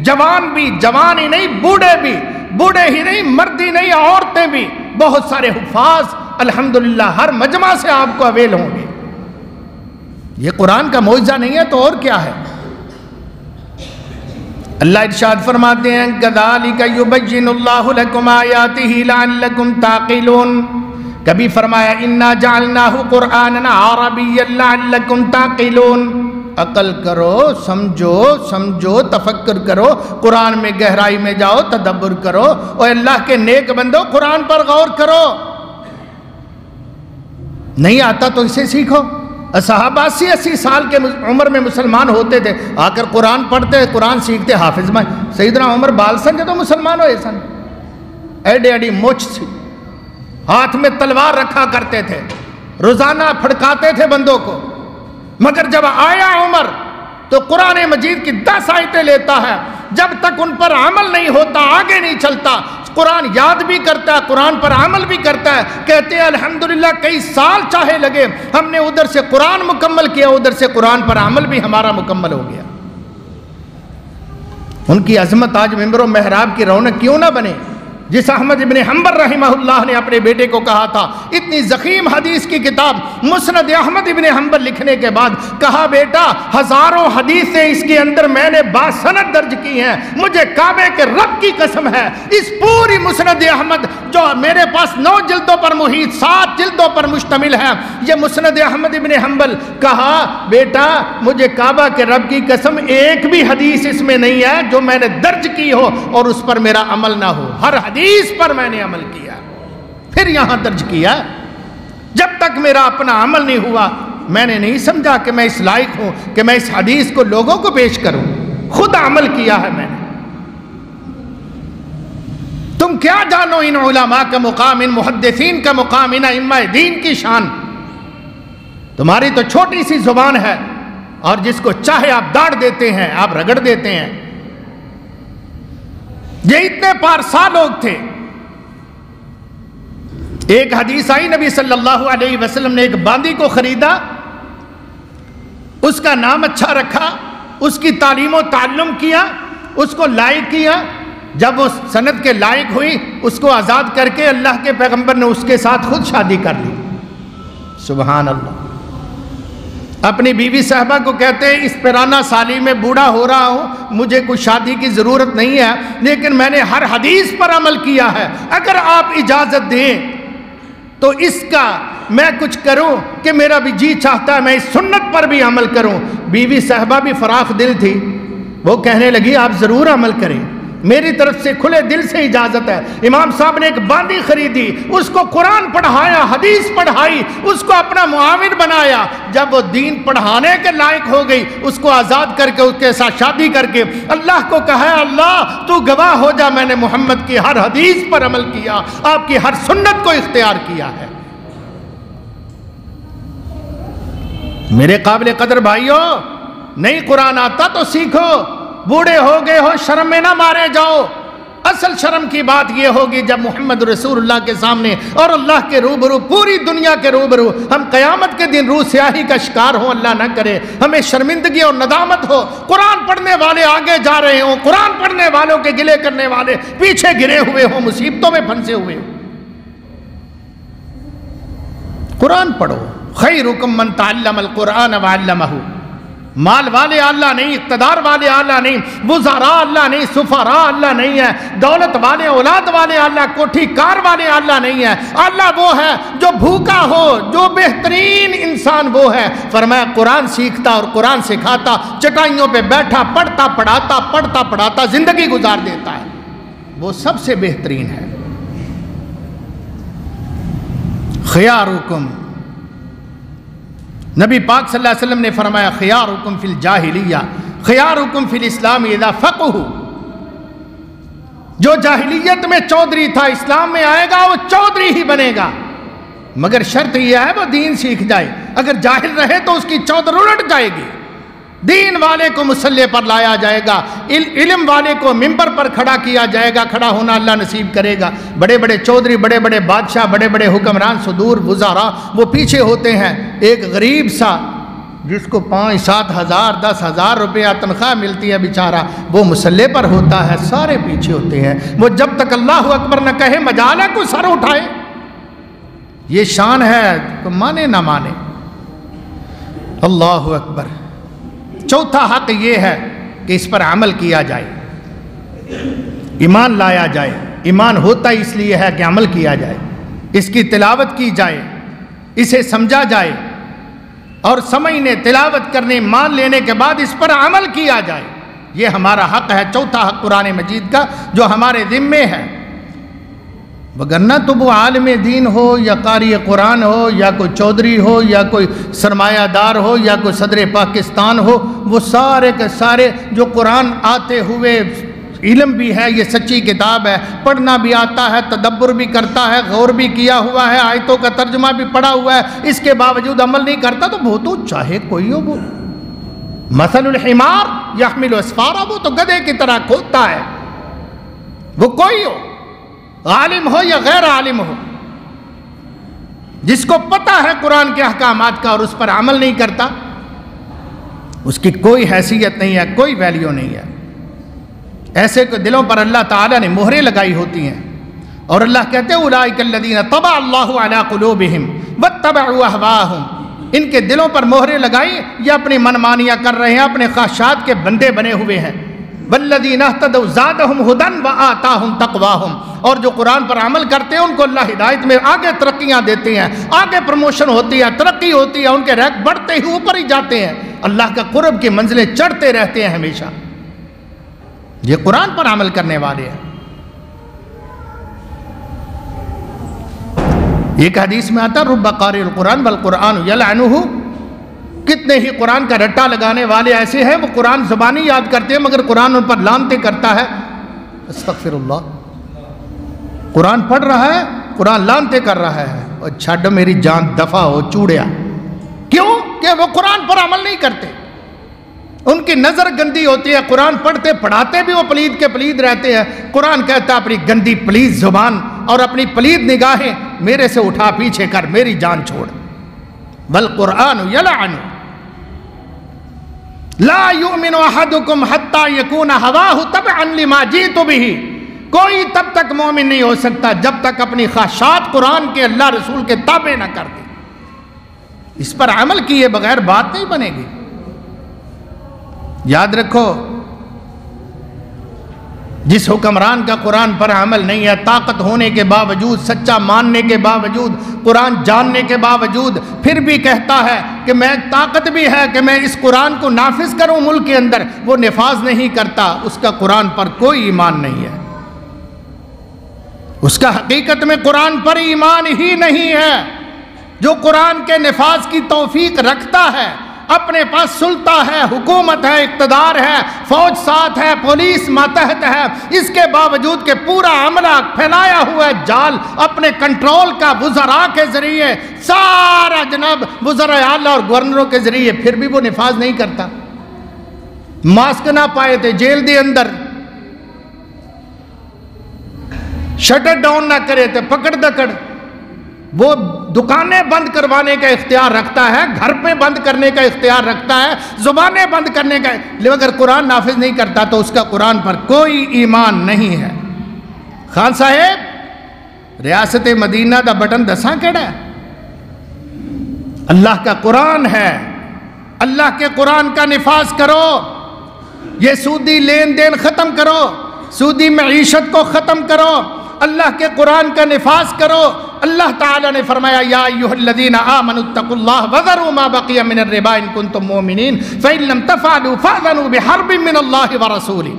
جوان بھی، جوان ہی نہیں، بوڑھے بھی، بوڑھے ہی نہیں، مرد ہی نہیں، عورتیں بھی، بہت سارے حفاظ الحمدللہ ہر مجمع سے آپ کو اویل ہوں گے۔ یہ قرآن کا معجزہ نہیں ہے تو اور کیا ہے؟ اللہ ارشاد فرماتے ہیں كَذَلِكَ يُبَيِّنُ اللَّهُ لَكُمْ آيَاتِهِ لَعَلَّكُمْ تَعْقِلُونَ، کبھی فرمایا اِنَّا جَعَلْنَاهُ قُرْآنًا عَرَبِيًّا لَعَلَّكُمْ تَعْقِلُونَ، عقل کرو، سمجھو، تفکر کرو، قرآن میں گہرائی میں جاؤ، تدبر کرو، اور اللہ کے نیک بندو قرآن پر غور کرو۔ نہیں آتا تو اسے سیکھو۔ صحابہ 80 سال کے عمر میں مسلمان ہوتے تھے، آ کر قرآن پڑھتے، قرآن سیکھتے، حافظ میں۔ سیدنا عمر بال سن جو تو مسلمان ہوئے سن، ایڈی موچ سی، ہاتھ میں تلوار رکھا کرتے تھے، روزانہ پھڑکاتے تھے بندوں کو، مگر جب آیا عمر تو قرآن مجید کی 10 آیتیں لیتا ہے، جب تک ان پر عمل نہیں ہوتا آگے نہیں چلتا۔ قرآن یاد بھی کرتا ہے، قرآن پر عمل بھی کرتا ہے، کہتے ہیں الحمدللہ کئی سال چاہے لگے، ہم نے ادھر سے قرآن مکمل کیا، ادھر سے قرآن پر عمل بھی ہمارا مکمل ہو گیا۔ ان کی عظمت آج ممبر و محراب کی رونق کیوں نہ بنے؟ جس احمد ابن حنبل رحمہ اللہ نے اپنے بیٹے کو کہا تھا، اتنی ضخیم حدیث کی کتاب مسند احمد ابن حنبل لکھنے کے بعد کہا بیٹا ہزاروں حدیثیں اس کے اندر میں نے باسند درج کی ہیں، مجھے کعبے کے رب کی قسم ہے اس پوری مسند احمد جو میرے پاس 9 جلدوں پر محیط 7 جلدوں پر مشتمل ہے، یہ مسند احمد ابن حنبل، کہا بیٹا مجھے کعبہ کے رب کی قسم ایک بھی حدیث اس میں نہیں ہے جو میں نے درج کی ہو اور اس پر میرا عمل نہ ہو، ہر حدیث پر میں نے عمل کیا، پھر یہاں درج کیا۔ جب تک میرا اپنا عمل نہیں ہوا میں نے نہیں سمجھا کہ میں اس لائق ہوں کہ میں اس حدیث کو لوگوں کو پیش کروں، خود عمل کیا ہے میں نے۔ تم کیا جانو ان علماء کا مقام، ان محدثین کا مقام، ان ائمہ دین کی شان، تمہاری تو چھوٹی سی زبان ہے، اور جس کو چاہے آپ داڑ دیتے ہیں، آپ رگڑ دیتے ہیں۔ یہ اتنے پارسا لوگ تھے۔ ایک حدیث آئی، نبی صلی اللہ علیہ وسلم نے ایک باندی کو خریدا، اس کا نام اچھا رکھا، اس کی تعلیم و تعلم کیا، اس کو لائق کیا۔ جب وہ سند کے لائق ہوئی، اس کو آزاد کر کے اللہ کے پیغمبر نے اس کے ساتھ خود شادی کر لی۔ سبحان اللہ۔ اپنی بیوی صاحبہ کو کہتے ہیں اس پرانا سالی میں بوڑھا ہو رہا ہوں، مجھے کوئی شادی کی ضرورت نہیں ہے، لیکن میں نے ہر حدیث پر عمل کیا ہے، اگر آپ اجازت دیں تو اس کا میں کچھ کروں کہ میرا بھی جی چاہتا ہے میں اس سنت پر بھی عمل کروں۔ بیوی صاحبہ بھی فراخ دل تھی، وہ کہنے لگی آپ ضرور عمل کریں، میری طرف سے کھلے دل سے اجازت ہے۔ امام صاحب نے ایک باندی خریدی، اس کو قرآن پڑھایا، حدیث پڑھائی، اس کو اپنا معاون بنایا۔ جب وہ دین پڑھانے کے لائق ہو گئی، اس کو آزاد کر کے اس کے ساتھ شادی کر کے اللہ کو کہا اللہ تو گواہ ہو جا، میں نے محمد کی ہر حدیث پر عمل کیا، آپ کی ہر سنت کو اختیار کیا ہے۔ میرے قابل قدر بھائیو، نہیں قرآن آتا تو سیکھو، بوڑھے ہو گئے ہو شرم میں نہ مارے جاؤ۔ اصل شرم کی بات یہ ہوگی جب محمد رسول اللہ کے سامنے اور اللہ کے روبرو، پوری دنیا کے روبرو ہم قیامت کے دن روح سیاہی کا شکار ہوں، اللہ نہ کرے، ہمیں شرمندگی اور ندامت ہو۔ قرآن پڑھنے والے آگے جا رہے ہوں، قرآن پڑھنے والوں کے گلے کرنے والے پیچھے گرے ہوئے ہوں، مصیبتوں میں پھنسے ہوئے ہوں۔ قرآن پڑھو۔ خیرکم من تعلم القرآن وعلمہ۔ مال والے اللہ نہیں، اقتدار والے اللہ نہیں، وزراء اللہ نہیں، سفراء اللہ نہیں ہے، دولت والے اولاد والے اللہ، کوٹھی کار والے اللہ نہیں ہے۔ اللہ وہ ہے جو بھوکا ہو، جو بہترین انسان وہ ہے، فرمایا قرآن سیکھتا اور قرآن سکھاتا، چٹائیوں پہ بیٹھا پڑھتا پڑھاتا زندگی گزار دیتا ہے، وہ سب سے بہترین ہے۔ خیارکم، نبی پاک صلی اللہ علیہ وسلم نے فرمایا خیارکم فی الجاہلیہ خیارکم فی الاسلام اذا فقہوا۔ جو جاہلیت میں چودھری تھا اسلام میں آئے گا وہ چودھری ہی بنے گا، مگر شرط یہ ہے وہ دین سیکھ جائے۔ اگر جاہل رہے تو اس کی چودھر الٹ جائے گی۔ دین والے کو مصلی پر لایا جائے گا، علم والے کو ممبر پر کھڑا کیا جائے گا، کھڑا ہونا اللہ نصیب کرے گا۔ بڑے بڑے چودھری، بڑے بڑے بادشاہ، بڑے بڑے حکمران، صدور وزراء وہ پیچھے ہوتے ہیں۔ ایک غریب سا جس کو 5-7 ہزار 10 ہزار روپیہ تنخواہ ملتی ہے بیچارہ، وہ مصلی پر ہوتا ہے، سارے پیچھے ہوتے ہیں۔ وہ جب تک اللہ اکبر نہ کہے مجال ہے کوئی سر اٹھائے۔ یہ شان ہے، مانے نہ مانے۔ اللہ اکبر۔ چوتھا حق یہ ہے کہ اس پر عمل کیا جائے، ایمان لایا جائے۔ ایمان ہوتا اس لیے ہے کہ عمل کیا جائے، اس کی تلاوت کی جائے، اسے سمجھا جائے، اور سمجھنے، تلاوت کرنے، مان لینے کے بعد اس پر عمل کیا جائے۔ یہ ہمارا حق ہے، چوتھا حق قرآن مجید کا جو ہمارے ذمے ہے۔ وگرنہ تو وہ عالم دین ہو یا قاری قرآن ہو یا کوئی چودھری ہو یا کوئی سرمایہ دار ہو یا کوئی صدر پاکستان ہو، وہ سارے کے سارے جو قرآن آتے ہوئے علم بھی ہے، یہ سچی کتاب ہے، پڑھنا بھی آتا ہے، تدبر بھی کرتا ہے، غور بھی کیا ہوا ہے، آیتوں کا ترجمہ بھی پڑھا ہوا ہے، اس کے باوجود عمل نہیں کرتا تو وہ تو چاہے کوئی ہو، وہ مثل الحمار یحمل اسفارا، وہ تو گدھے کی طرح کھودتا ہے، وہ کوئی ہو، عالم ہو یا غیر عالم ہو، جس کو پتہ ہے قرآن کے احکامات کا اور اس پر عمل نہیں کرتا، اس کی کوئی حیثیت نہیں ہے، کوئی ویلیو نہیں ہے۔ ایسے کے دلوں پر اللہ تعالیٰ نے مہریں لگائی ہوتی ہیں، اور اللہ کہتے ہیں اولئک الذین طبع اللہ علی قلوبہم واتبعوا اہواءہم، ان کے دلوں پر مہریں لگائی، یہ اپنی منمانیاں کر رہے ہیں، اپنے خواہشات کے بندے بنے ہوئے ہیں۔ والذین اہتدوا زادہم ھدی وآتاہم تقواہم، اور جو قرآن پر عمل کرتے ہیں ان کو اللہ ہدایت میں آگے ترقیاں دیتے ہیں، آگے پروموشن ہوتی ہے، ترقی ہوتی ہے، ان کے رینک بڑھتے ہی اوپر ہی جاتے ہیں، اللہ کا قرب کی منزلیں چڑھتے رہتے ہیں ہمیشہ۔ یہ قرآن پر عمل کرنے والے ہیں۔ ایک حدیث میں آتا رب قاری القرآن والقرآن یلعنہ، کتنے ہی قرآن کا رٹا لگانے والے ایسے ہیں وہ قرآن زبانی یاد کرتے ہیں مگر قرآن ان پر لعنتیں کرتا ہے۔ استغفر اللہ، قرآن پڑھ رہا ہے، قرآن لعنتیں کر رہا ہے، اور چھڈ میری جان دفع ہو چوڑیا، کیوں کہ وہ قرآن پر عمل نہیں کرتے۔ ان کی نظر گندی ہوتی ہے، قرآن پڑھتے پڑھاتے بھی وہ پلید کے پلید رہتے ہیں۔ قرآن کہتا ہے اپنی گندی پلید زبان اور اپنی پلید نگاہیں میرے سے اٹھا پیچھے کر، میری جان چھوڑ۔ والقرآن یلعن لا یؤمن احدکم حتی یکون ہواہ تبعا لما جئت بہ، کوئی تب تک مومن نہیں ہو سکتا جب تک اپنی خواہشات قرآن کے اللہ رسول کے تابع نہ کر دے۔ اس پر عمل کیے بغیر بات نہیں بنے گی۔ یاد رکھو، جس حکمران کا قرآن پر عمل نہیں ہے، طاقت ہونے کے باوجود، سچا ماننے کے باوجود، قرآن جاننے کے باوجود، پھر بھی کہتا ہے کہ میں طاقت بھی ہے کہ میں اس قرآن کو نافذ کروں ملک کے اندر، وہ نفاذ نہیں کرتا، اس کا قرآن پر کوئی ایمان نہیں ہے، اس کا حقیقت میں قرآن پر ایمان ہی نہیں ہے۔ جو قرآن کے نفاذ کی توفیق رکھتا ہے، اپنے پاس سلطہ ہے، حکومت ہے، اقتدار ہے، فوج ساتھ ہے، پولیس ماتحت ہے، اس کے باوجود کہ پورا عملہ پھیلایا ہوا ہے جال اپنے کنٹرول کا وزراء کے ذریعے، سارا جناب وزراء اعلیٰ اور گورنروں کے ذریعے، پھر بھی وہ نفاذ نہیں کرتا۔ ماسک نہ پائے تھے جیل دے اندر، شٹر ڈاؤن نہ کرے تھے، پکڑ دکڑ، وہ دکانیں بند کروانے کا اختیار رکھتا ہے، گھر پہ بند کرنے کا اختیار رکھتا ہے، زبانیں بند کرنے کا، لیکن اگر قرآن نافذ نہیں کرتا تو اس کا قرآن پر کوئی ایمان نہیں ہے۔ خان صاحب، ریاست مدینہ دا بٹن دساں کیڑا ہے؟ اللہ کا قرآن ہے، اللہ کے قرآن کا نفاذ کرو، یہ سودی لین دین ختم کرو، سودی معیشت کو ختم کرو، اللہ کے قرآن کا نفاذ کرو۔ اللہ تعالیٰ نے فرمایا یا ایھا الذین آمنوا اتقوا اللہ وذروا ما بقی من الربا ان کنتم مؤمنین فإن لم تفعلوا فأذنوا بحرب من اللہ ورسولہ۔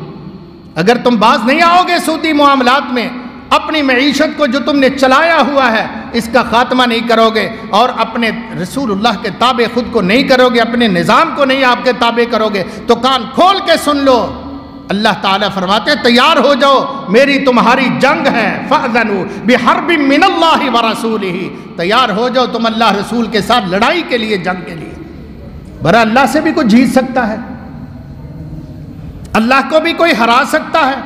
اگر تم باز نہیں آؤ گے سودی معاملات میں، اپنی معیشت کو جو تم نے چلایا ہوا ہے اس کا خاتمہ نہیں کرو گے، اور اپنے رسول اللہ کے تابع خود کو نہیں کرو گے، اپنے نظام کو نہیں آپ کے تابع کرو گے، تو کان کھول کے سن لو، اللہ تعالیٰ فرماتے ہیں تیار ہو جاؤ، میری تمہاری جنگ ہے، فَأْذَنُوا بِحَرْبٍ مِّنَ اللَّهِ وَرَسُولِهِ، تیار ہو جاؤ تم اللہ رسول کے ساتھ لڑائی کے لیے، جنگ کے لیے۔ برا اللہ سے بھی کوئی جیت سکتا ہے، اللہ کو بھی کوئی ہرا سکتا ہے،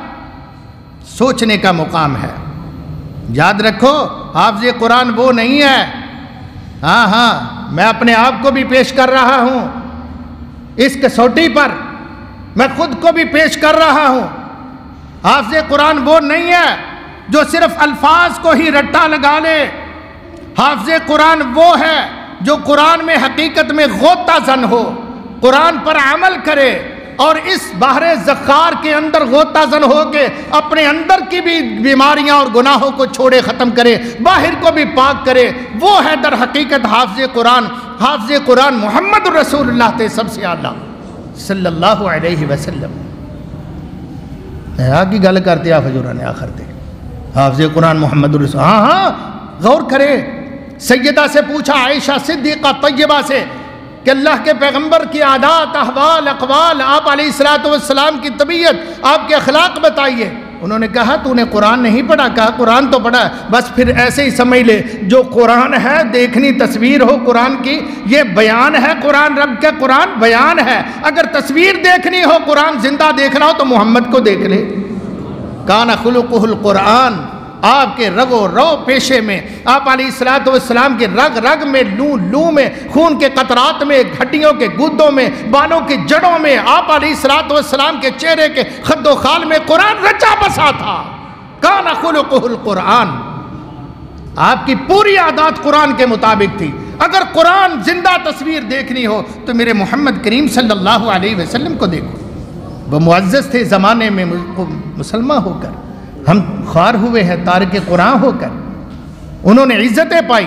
سوچنے کا مقام ہے۔ یاد رکھو حافظ قرآن وہ نہیں ہے، ہاں میں اپنے آپ کو بھی پیش کر رہا ہوں اس کسوٹی پر، میں خود کو بھی پیش کر رہا ہوں، حافظ قرآن وہ نہیں ہے جو صرف الفاظ کو ہی رٹا لگا لے، حافظ قرآن وہ ہے جو قرآن میں حقیقت میں غوطہ زن ہو، قرآن پر عمل کرے، اور اس بحر زخار کے اندر غوطہ زن ہو کے اپنے اندر کی بھی بیماریاں اور گناہوں کو چھوڑے ختم کرے، باہر کو بھی پاک کرے، وہ ہے در حقیقت حافظ قرآن۔ حافظ قرآن محمد رسول اللہ تے سب سے اعلیٰ صلی اللہ علیہ وسلم۔ آگی گل کرتے آپ حضورہ نے آخر تے حافظ قرآن محمد رسول، ہاں غور کرے۔ سیدہ سے پوچھا، عائشہ صدیقہ طیبہ سے، کہ اللہ کے پیغمبر کی عادات، احوال، اقوال، آپ علیہ السلام کی طبیعت، آپ کے اخلاق بتائیے۔ انہوں نے کہا تو نے قرآن نہیں پڑھا؟ کہا قرآن تو پڑھا ہے، بس پھر ایسے ہی سمجھ لے جو قرآن ہے دیکھنی تصویر ہو قرآن کی، یہ بیان ہے قرآن، رب کا قرآن بیان ہے، اگر تصویر دیکھنی ہو، قرآن زندہ دیکھنا ہو تو محمد کو دیکھ لے۔ کان خلقہ القرآن، آپ کے رگ و رو پیشے میں، آپ علیہ السلام کے رگ رگ میں، لو میں، خون کے قطرات میں، ہڈیوں کے گودوں میں، بالوں کی جڑوں میں، آپ علیہ السلام کے چہرے کے خد و خال میں قرآن رچا بسا تھا۔ کان خلقہ القرآن، آپ کی پوری عادات قرآن کے مطابق تھی۔ اگر قرآن زندہ تصویر دیکھنی ہو تو میرے محمد کریم صلی اللہ علیہ وسلم کو دیکھو، وہ معزز تھے زمانے میں مسلمہ ہو کر، ہم خوار ہوئے ہیں تارک قرآن ہو کر، انہوں نے عزتیں پائی۔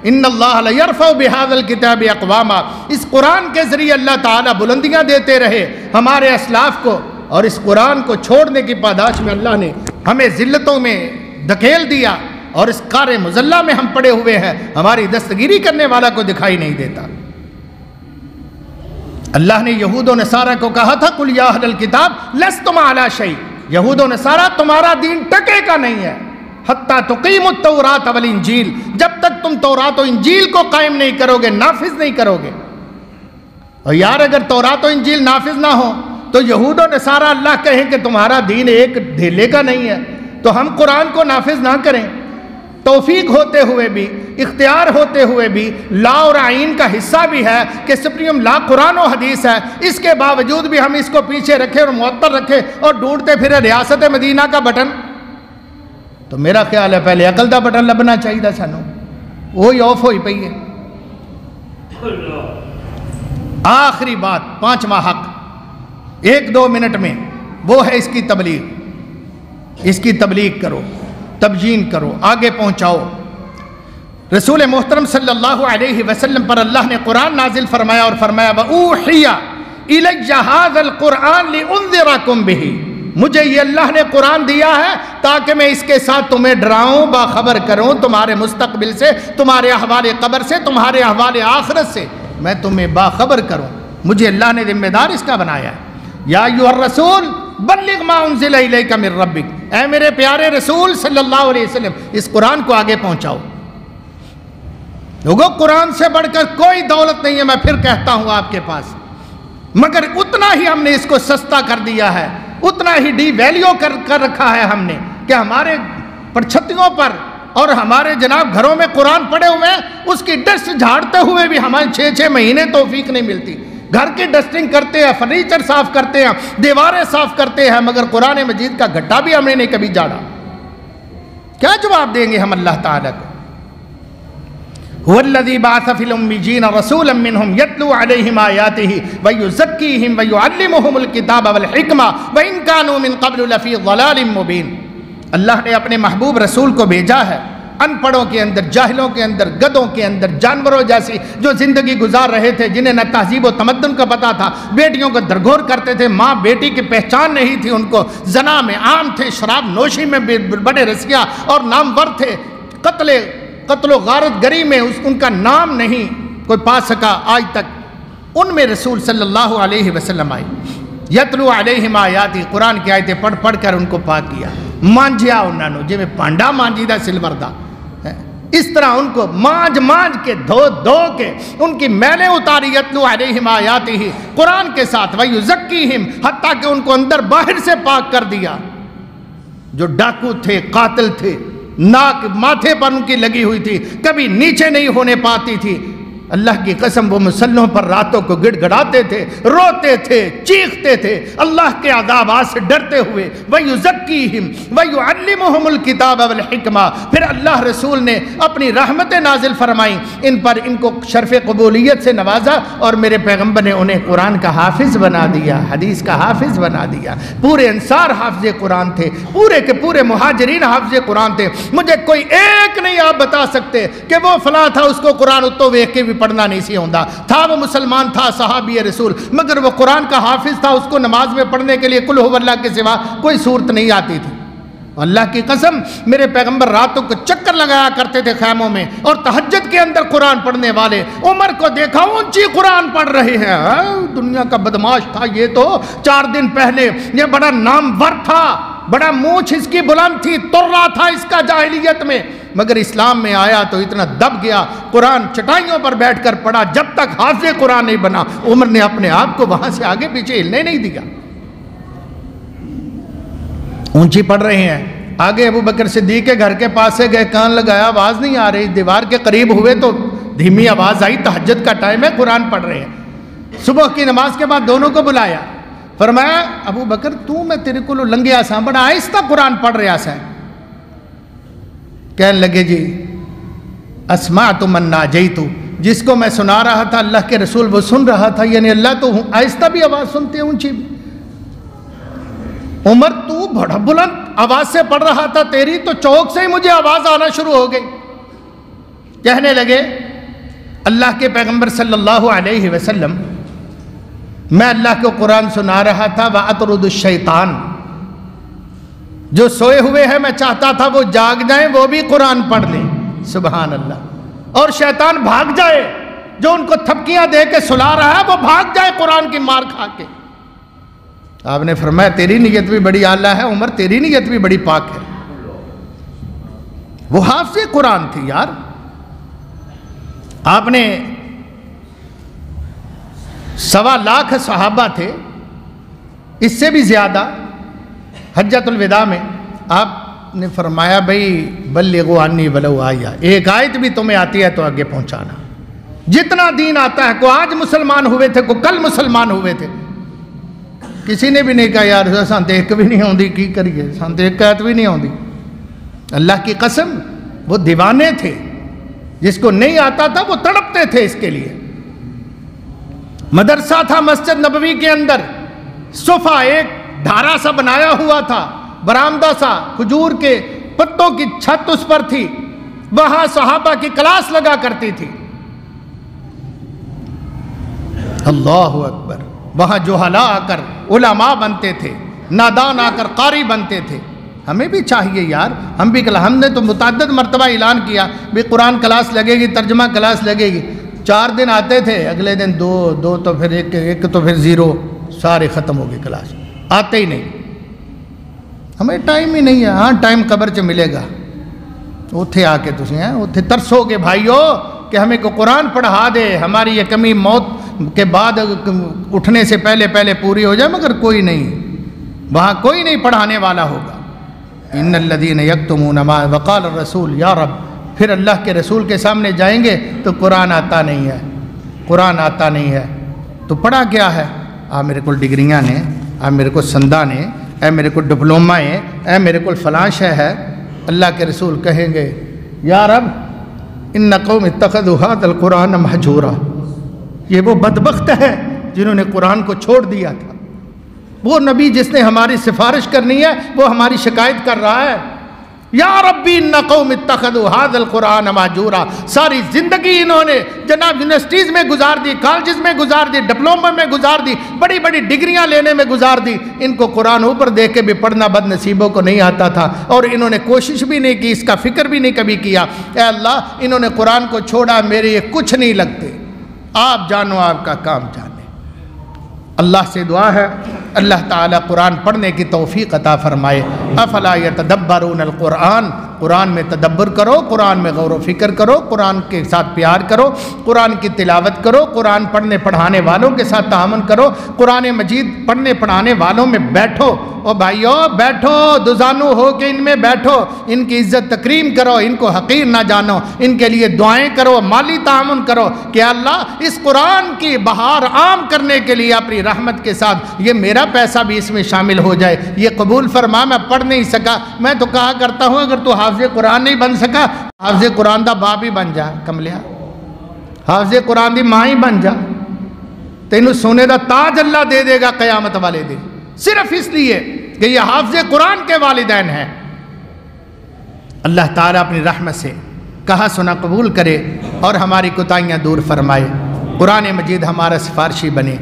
ان اللہ لیرفع بہذا الکتاب اقواما، اس قرآن کے ذریعے اللہ تعالیٰ بلندیاں دیتے رہے ہمارے اسلاف کو، اور اس قرآن کو چھوڑنے کی پاداش میں اللہ نے ہمیں ذلتوں میں دھکیل دیا، اور اس قار مذلہ میں ہم پڑے ہوئے ہیں، ہماری دستگیری کرنے والا کو دکھائی نہیں دیتا۔ اللہ نے یہود و نصارہ کو کہا تھا قل یا اہل الکتاب لستم علی شیء، یہود و نصارہ تمہارا دین ٹکے کا نہیں ہے، حتیٰ تقیموا التوراۃ والانجیل، جب تک تم تورات و انجیل کو قائم نہیں کرو گے، نافذ نہیں کرو گے۔ اور یار اگر تورات و انجیل نافذ نہ ہو تو یہود و نصارہ اللہ کہیں کہ تمہارا دین ایک ڈھیلے کا نہیں ہے، تو ہم قرآن کو نافذ نہ کریں؟ توفیق ہوتے ہوئے بھی، اختیار ہوتے ہوئے بھی، لا اور آئین کا حصہ بھی ہے کہ سپریم لا قرآن و حدیث ہے، اس کے باوجود بھی ہم اس کو پیچھے رکھے اور معطل رکھے اور ڈھونڈتے پھرے ریاست مدینہ کا بٹن؟ تو میرا خیال ہے پہلے عقل دا بٹن لبنا چاہیے سانو، وہی آف ہوئی پئی ہے۔ آخری بات، پانچواں حق 1-2 منٹ میں، وہ ہے اس کی تبلیغ۔ اس کی تبلیغ کرو، تبیین کرو، آگے پہنچاؤ۔ رسول محترم صلی اللہ علیہ وسلم پر اللہ نے قرآن نازل فرمایا اور فرمایا وَأُوحِيَ إِلَيَّ هَذَا الْقُرْآنِ لِأُنذِرَكُمْ بِهِ، مجھے یہ اللہ نے قرآن دیا ہے تاکہ میں اس کے ساتھ تمہیں ڈراؤں، باخبر کروں تمہارے مستقبل سے، تمہارے احوال قبر سے، تمہارے احوال آخرت سے، میں تمہیں باخبر کروں۔ مجھے اللہ نے ذمہ دار اس کا بنایا ہے۔ یا ایھا الرسول بلغ ما انزل الیک من ربک، اے میرے پیارے رسول صلی اللہ علیہ وسلم اس قرآن کو آگے پہنچاؤ۔ لوگوں، قرآن سے بڑھ کر کوئی دولت نہیں ہے، میں پھر کہتا ہوں آپ کے پاس، مگر اتنا ہی ہم نے اس کو سستا کر دیا ہے، اتنا ہی ڈی ویلیو کر رکھا ہے ہم نے کہ ہمارے پرچھتیوں پر اور ہمارے جناب گھروں میں قرآن پڑے ہوئے ہیں، اس کی ڈسٹ جھاڑتے ہوئے بھی ہمیں 6 مہینے توفیق نہیں ملتی۔ گھر کی ڈسٹنگ کرتے ہیں، فرنیچر صاف کرتے ہیں، دیواریں صاف کرتے ہیں، مگر قرآن مجید کا گھٹا بھی ہم نے نہیں کبھی جھاڑا۔ کیا جواب دیں گے ہم اللہ تعالیٰ کو؟ هو الذي بعث في الأميين رسولا منهم يتلو عليهم آياته ويزكيهم ويعلمهم الكتاب والحكمة وإن كانوا من قبل لفي ضلال مبين۔ اللہ نے اپنے محبوب رسول کو بھیجا ہے ان پڑھوں کے اندر، جاہلوں کے اندر، گدوں کے اندر، جانوروں جیسی جو زندگی گزار رہے تھے، جنہیں نہ تہذیب و تمدن کا پتہ تھا، بیٹیوں کو درگور کرتے تھے، ماں بیٹی کی پہچان نہیں تھی ان کو، زنا میں عام تھے، شراب نوشی میں بڑے رسیا اور نامور تھے، قتل و غارت گری میں ان کا نام نہیں کوئی پا سکا آج تک، ان میں رسول صلی اللہ علیہ وسلم آئے۔ یتلو علیہم آیاتی، قرآن کی آیتیں پڑھ پڑھ کر ان کو پاک کیا، مانجیا انہوں نے، جی میں پانڈا مانجی دا سلور دا، اس طرح ان کو مانج کے دھو کے ان کی میلیں اتاری۔ یتلو علیہم آیاتہ، قرآن کے ساتھ، ویزکیہم، حتیٰ کہ ان کو اندر باہر سے پاک کر دیا۔ جو ڈاکو تھے، قاتل تھے، ناک ماتھے پر ان کی لگی ہوئی تھی، کبھی نیچے نہیں ہونے پاتی تھی، اللہ کی قسم وہ مسلحوں پر راتوں کو گڑ گڑاتے تھے، روتے تھے، چیختے تھے، اللہ کے عذابات سے ڈرتے ہوئے۔ وَيُزَكِّيهِمْ وَيُعَلِّمُهُمُ الْكِتَابَ وَالْحِكْمَةَ، پھر اللہ رسول نے اپنی رحمتیں نازل فرمائیں ان پر، ان کو شرف قبولیت سے نوازا، اور میرے پیغمبر نے انہیں قرآن کا حافظ بنا دیا، حدیث کا حافظ بنا دیا۔ پورے انصار حافظ قرآن تھے، پورے کے پورے مہاجرین حافظ قرآن تھے۔ مجھے کوئی ایک نہیں آپ بتا سکتے کہ وہ فلاں تھا، اس کو قرآن اتو ویکھ کے بھی پڑھنا نہیں سی ہوندا تھا، وہ مسلمان تھا، صحابی رسول، مگر وہ قرآن کا حافظ تھا، اس کو نماز میں پڑھنے کے لیے قل ھو اللہ کے سوا کوئی صورت نہیں آتی تھی۔ اللہ کی قسم میرے پیغمبر راتوں کو چکر لگایا کرتے تھے خیموں میں، اور تہجد کے اندر قرآن پڑھنے والے عمر کو دیکھا اونچی قرآن پڑھ رہے ہیں، دنیا کا بدماش تھا یہ تو، 4 دن پہلے یہ بڑا نامور تھا، بڑا مونچھ اس کی بلند تھی، تر رہا تھا اس کا جاہلیت میں، مگر اسلام میں آیا تو اتنا دب گیا، قرآن چٹائیوں پر بیٹھ کر پڑھا، جب تک حافظ قرآن نہیں بنا عمر نے اپنے آپ کو وہاں سے آگے پیچھے ہلنے نہیں دیا۔ اونچی پڑھ رہے ہیں، آگے ابو بکر صدیق کے گھر کے پاس سے گئے، کان لگایا، آواز نہیں آ رہی، دیوار کے قریب ہوئے تو دھیمی آواز آئی، تہجد کا ٹائم ہے، قرآن پڑھ رہے ہیں۔ صبح کی نماز کے بعد دونوں کو بلایا، فرمایا ابو بکر تو میں تیرے کو لنگیا سا، بڑا آہستہ قرآن پڑھ رہا سا۔ کہنے لگے جی اسمعت من ناجیت، جس کو میں سنا رہا تھا اللہ کے رسول وہ سن رہا تھا، یعنی اللہ تو آہستہ بھی آواز سنتے ہیں، اونچی بھی۔ عمر تو بڑا بلند آواز سے پڑھ رہا تھا، تیری تو چوک سے ہی مجھے آواز آنا شروع ہو گئی۔ کہنے لگے اللہ کے پیغمبر صلی اللہ علیہ وسلم، میں اللہ کو قرآن سنا رہا تھا، وَأَطْرُدُ الشَّيْطَانِ، جو سوئے ہوئے ہیں میں چاہتا تھا وہ جاگ جائیں، وہ بھی قرآن پڑھ لیں، سبحان اللہ، اور شیطان بھاگ جائے، جو ان کو تھپکیاں دے کے سلا رہا ہے وہ بھاگ جائے قرآن کی مار کھا کے۔ آپ نے فرمایا تیری نیت بھی بڑی اعلیٰ ہے عمر، تیری نیت بھی بڑی پاک ہے۔ وہ حافظ قرآن تھی یار۔ آپ نے 1.25 لاکھ صحابہ تھے، اس سے بھی زیادہ۔ حجۃ الوداع میں آپ نے فرمایا بھئی بلغوا عنی ولو آیا، ایک آیت بھی تمہیں آتی ہے تو آگے پہنچانا۔ جتنا دین آتا ہے، کو آج مسلمان ہوئے تھے، کو کل مسلمان ہوئے تھے، کسی نے بھی نہیں کہا یار سان تے ایک بھی نہیں ہوندی کی کریے، سان تے ایک آیت بھی نہیں ہوندی۔ اللہ کی قسم وہ دیوانے تھے، جس کو نہیں آتا تھا وہ تڑپتے تھے اس کے لیے۔ مدرسہ تھا مسجد نبوی کے اندر، صفہ ایک ڈھارا سا بنایا ہوا تھا، برآمدہ سا، کھجور کے پتوں کی چھت اس پر تھی، وہاں صحابہ کی کلاس لگا کرتی تھی۔ اللہ اکبر، وہاں جوہلا آ کر علماء بنتے تھے، نادان آ کر قاری بنتے تھے۔ ہمیں بھی چاہیے یار، ہم نے تو متعدد مرتبہ اعلان کیا بھی قرآن کلاس لگے گی، ترجمہ کلاس لگے گی۔ 4 دن آتے تھے، اگلے دن 2 تو پھر ایک تو پھر 0، سارے ختم ہو گئے کلاس، آتے ہی نہیں۔ ہمیں ٹائم ہی نہیں ہے۔ ہاں ٹائم قبر چ ملے گا، اتھے آ کے تسی ہیں اتھے ترسو گے بھائیو کہ ہمیں کو قرآن پڑھا دے، ہماری یہ کمی موت کے بعد اٹھنے سے پہلے پوری ہو جائے، مگر کوئی نہیں، وہاں کوئی نہیں پڑھانے والا ہوگا۔ ان الذین یکتمون ما وقال الرسول یا رب، پھر اللہ کے رسول کے سامنے جائیں گے تو قرآن آتا نہیں ہے، قرآن آتا نہیں ہے، تو پڑھا کیا ہے؟ میرے کو ڈگریاں نے، میرے کو سندہ نے، میرے کو ڈپلومہ ہے، میرے کو فلاں شے ہے۔ اللہ کے رسول کہیں گے یا رب ان قوم اتخذوا ھذا القرآن مہجورا، یہ وہ بدبخت ہے جنہوں نے قرآن کو چھوڑ دیا تھا۔ وہ نبی جس نے ہماری سفارش کرنی ہے وہ ہماری شکایت کر رہا ہے، یا ربی ان قوم اتخذوا ھذا القرآن مہجورا۔ ساری زندگی انہوں نے جناب یونیورسٹیز میں گزار دی، کالجز میں گزار دی، ڈپلومہ میں گزار دی، بڑی بڑی ڈگریاں لینے میں گزار دی، ان کو قرآن اوپر دیکھ کے بھی پڑھنا بد نصیبوں کو نہیں آتا تھا، اور انہوں نے کوشش بھی نہیں کی، اس کا فکر بھی نہیں کبھی کیا۔ اے اللہ انہوں نے قرآن کو چھوڑا، میرے یہ کچھ نہیں لگتے، آپ جانو، آپ کا کام جانے۔ اللہ سے دعا ہے اللہ تعالیٰ قرآن پڑھنے کی توفیق عطا فرمائے۔ افلا یتدبرون القرآن، قرآن میں تدبر کرو، قرآن میں غور و فکر کرو، قرآن کے ساتھ پیار کرو، قرآن کی تلاوت کرو، قرآن پڑھنے پڑھانے والوں کے ساتھ تعاون کرو، قرآن مجید پڑھنے پڑھانے والوں میں بیٹھو، او بھائیو بیٹھو، دزانو ہو کے ان میں بیٹھو، ان کی عزت تکریم کرو، ان کو حقیر نہ جانو، ان کے لیے دعائیں کرو، مالی تعاون کرو کہ اللہ اس قرآن کی بہار عام کرنے کے لیے اپنی رحمت کے ساتھ یہ میرا پیسہ بھی اس میں شامل ہو جائے، یہ قبول فرما۔ میں پڑھ نہیں سکا، میں تو کہا کرتا ہوں اگر تو حافظ قرآن نہیں بن سکا، حافظ قرآن دا باپ ہی بن جا، کملیا حافظ قرآن دی ماں ہی بن جا، تینوں سونے دا تاج اللہ دے دے گا قیامت والے دن، صرف اس لیے کہ یہ حافظ قرآن کے والدین ہیں۔ اللہ تعالیٰ اپنی رحمت سے کہا سنا قبول کرے اور ہماری کوتاہیاں دور فرمائے، قرآن مجید ہمارا سفارشی بنے۔